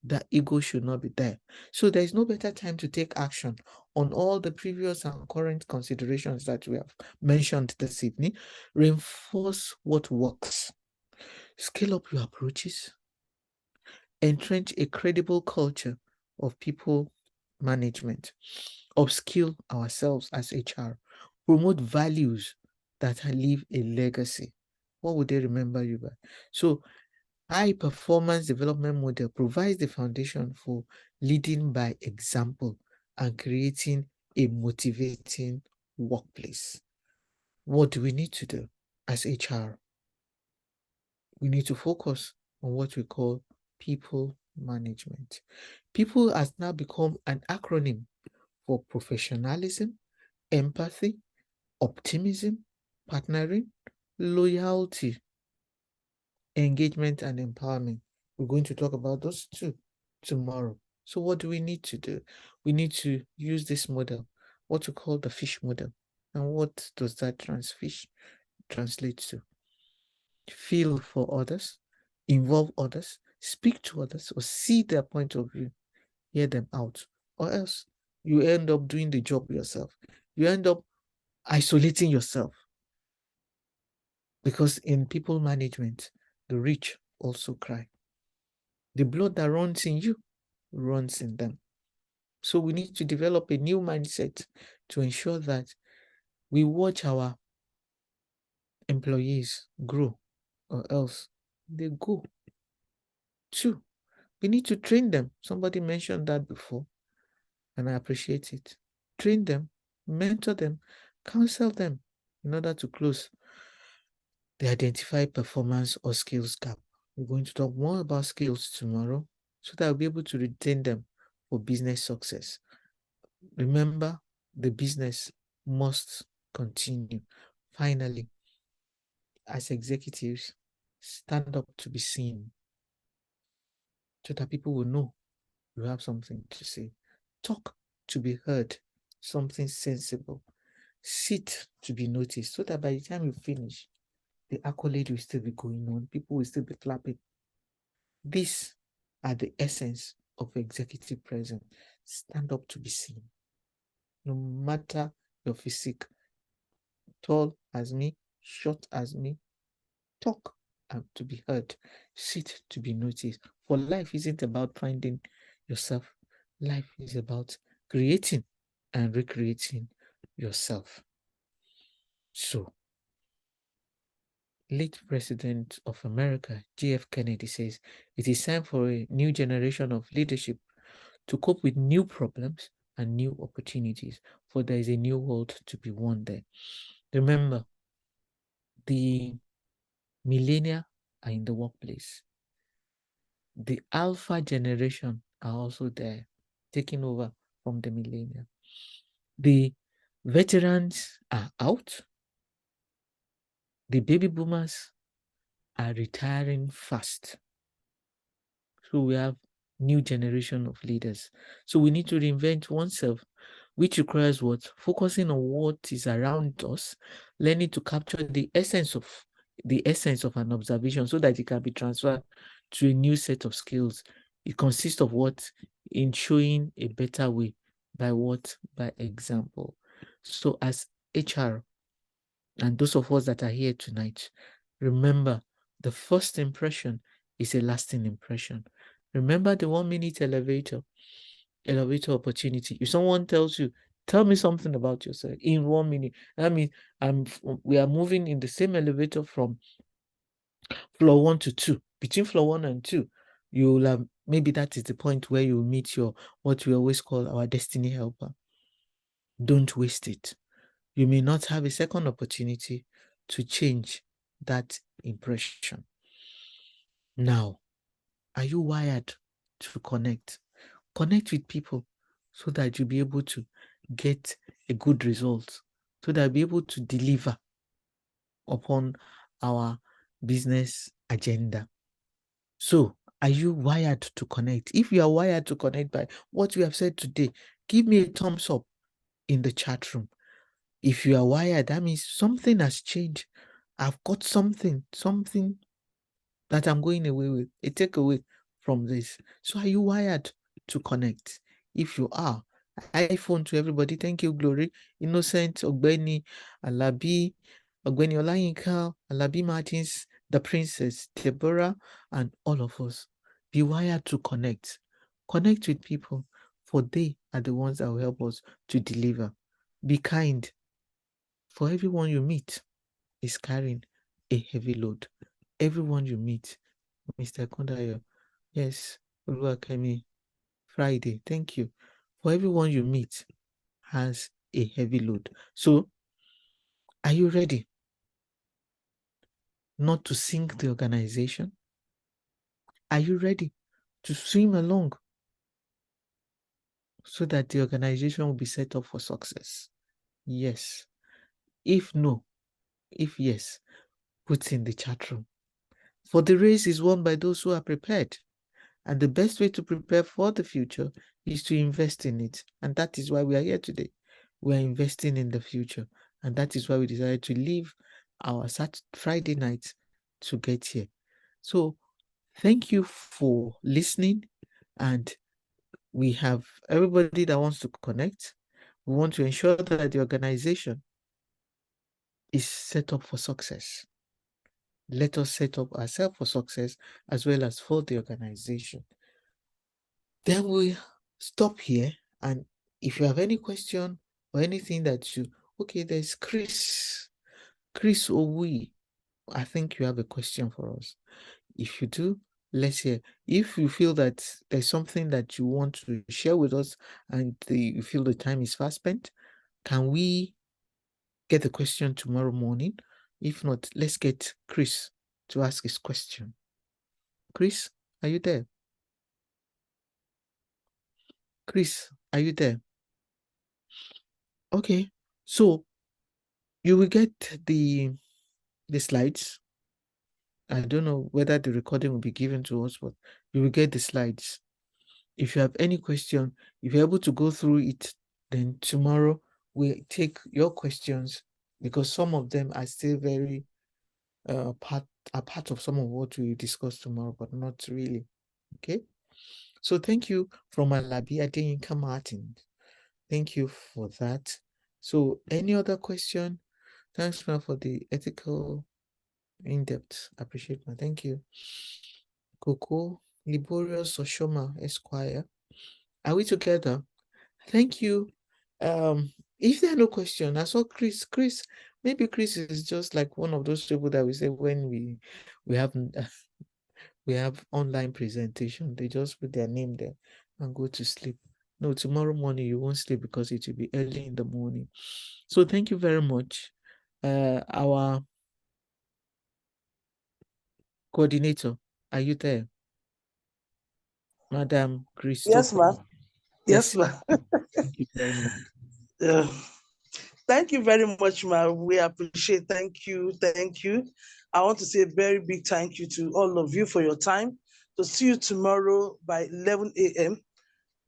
That ego should not be there. So there is no better time to take action on all the previous and current considerations that we have mentioned this evening. Reinforce what works. Scale up your approaches. Entrench a credible culture of people management. Upskill ourselves as HR. Promote values that leave a legacy. What would they remember you by? So high performance development model provides the foundation for leading by example and creating a motivating workplace. What do we need to do as HR? We need to focus on what we call people management. People has now become an acronym for professionalism, empathy, optimism, partnering, loyalty, engagement, and empowerment. We're going to talk about those two tomorrow. So what do we need to do? We need to use this model, what we call the fish model. And what does that translate to? Feel for others, involve others, speak to others, or see their point of view, hear them out, or else you end up doing the job yourself. You end up isolating yourself, because in people management, the rich also cry. The blood that runs in you runs in them. So we need to develop a new mindset to ensure that we watch our employees grow, or else they go. Two, we need to train them. Somebody mentioned that before, and I appreciate it. Train them, mentor them, counsel them in order to close the identified performance or skills gap. We're going to talk more about skills tomorrow so that I'll be able to retain them for business success. Remember, the business must continue. Finally, as executives, stand up to be seen so that people will know you have something to say. Talk to be heard, something sensible. Sit to be noticed so that by the time you finish, the accolade will still be going on. People will still be clapping. These are the essence of executive presence. Stand up to be seen. No matter your physique, tall as me, short as me, talk to be heard, sit to be noticed. For life isn't about finding yourself. Life is about creating and recreating yourself. So, late President of America, J.F. Kennedy says, it is time for a new generation of leadership to cope with new problems and new opportunities, for there is a new world to be won there. Remember, the millennia are in the workplace. The alpha generation are also there, taking over from the millennia. The veterans are out. The baby boomers are retiring fast. So we have new generation of leaders. So we need to reinvent oneself, which requires what? Focusing on what is around us, learning to capture the essence of an observation so that it can be transferred to a new set of skills. It consists of what? In showing a better way. By what? By example. So as HR and those of us that are here tonight, remember, the first impression is a lasting impression. Remember the 1 minute elevator opportunity. If someone tells you, tell me something about yourself in 1 minute, that means we are moving in the same elevator from floor 1 to 2. Between floor 1 and 2, you will have, maybe that is the point where you meet your, what we always call our destiny helper. Don't waste it. You may not have a second opportunity to change that impression. Now, are you wired to connect? Connect with people so that you'll be able to get a good result, so that you'll be able to deliver upon our business agenda. So, are you wired to connect? If you are wired to connect by what we have said today, give me a thumbs up in the chat room. If you are wired, that means something has changed. I've got something that I'm going away with, a takeaway from this. So are you wired to connect? If you are, iPhone to everybody. Thank you, Glory, Innocent, Ogbeni, Alabi, Ogbeni Olayinka, Alabi Martins, the Princess, Deborah, and all of us. Be wired to connect. Connect with people, for they are the ones that will help us to deliver. Be kind. For everyone you meet is carrying a heavy load. Everyone you meet, Mr. Kondayo, yes, Oluwakemi, Friday, thank you. For everyone you meet has a heavy load. So, are you ready not to sink the organization? Are you ready to swim along so that the organization will be set up for success? Yes. If no, if yes, put in the chat room. For the race is won by those who are prepared. And the best way to prepare for the future is to invest in it. And that is why we are here today. We are investing in the future. And that is why we decided to leave our Friday night to get here. So thank you for listening. And we have everybody that wants to connect. We want to ensure that the organization is set up for success. Let us set up ourselves for success as well as for the organization. Then we stop here. And if you have any question or anything that you, okay, there's Chris Owi. I think you have a question for us. If you do, let's hear. If you feel that there's something that you want to share with us and you feel the time is fast spent, can we get the question tomorrow morning? If not, let's get Chris to ask his question. Chris, are you there? Chris, are you there? Okay, so you will get the slides. I don't know whether the recording will be given to us, but you will get the slides. If you have any question, if you're able to go through it, then tomorrow we'll take your questions, because some of them are still very part of some of what we discuss tomorrow, but not really. Okay. So thank you from Alabi Adeyinka Martin. Thank you for that. So any other question? Thanks, man, for the ethical in-depth. Appreciate, man. Thank you. Coco Liborius Oshoma Esquire. Are we together? Thank you. If there are no questions, I saw Chris, maybe Chris is just like one of those people that we say when we have we have online presentation, they just put their name there and go to sleep. No, tomorrow morning you won't sleep because it will be early in the morning. So thank you very much. Our coordinator, are you there? Madam Yes, Christopher. ma'am. Yes, ma'am. Thank you very much. Thank you very much, ma'am. We appreciate. Thank you. Thank you. I want to say a very big thank you to all of you for your time. To see you tomorrow by 11 a.m.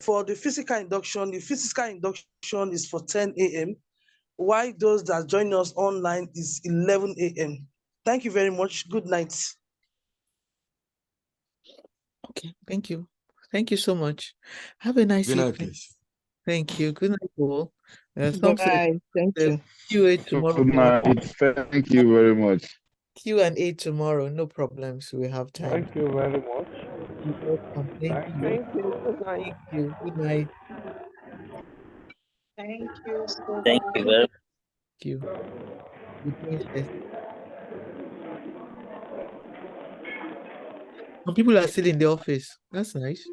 For the physical induction is for 10 a.m. While those that join us online is 11 a.m. Thank you very much. Good night. Okay, thank you. Thank you so much. Have a nice Good night, evening. please. Thank you. Good night, all. Some say Bye. Thank you. Q&A tomorrow. Good night. Thank you very much. Q&A tomorrow. No problems. We have time. Thank you very much. You're welcome. Thank you. Thank you. Good night. Thank you. Good night. Thank you so Thank much. you very much. Thank you. Good night, sis. Some people are still in the office. That's nice.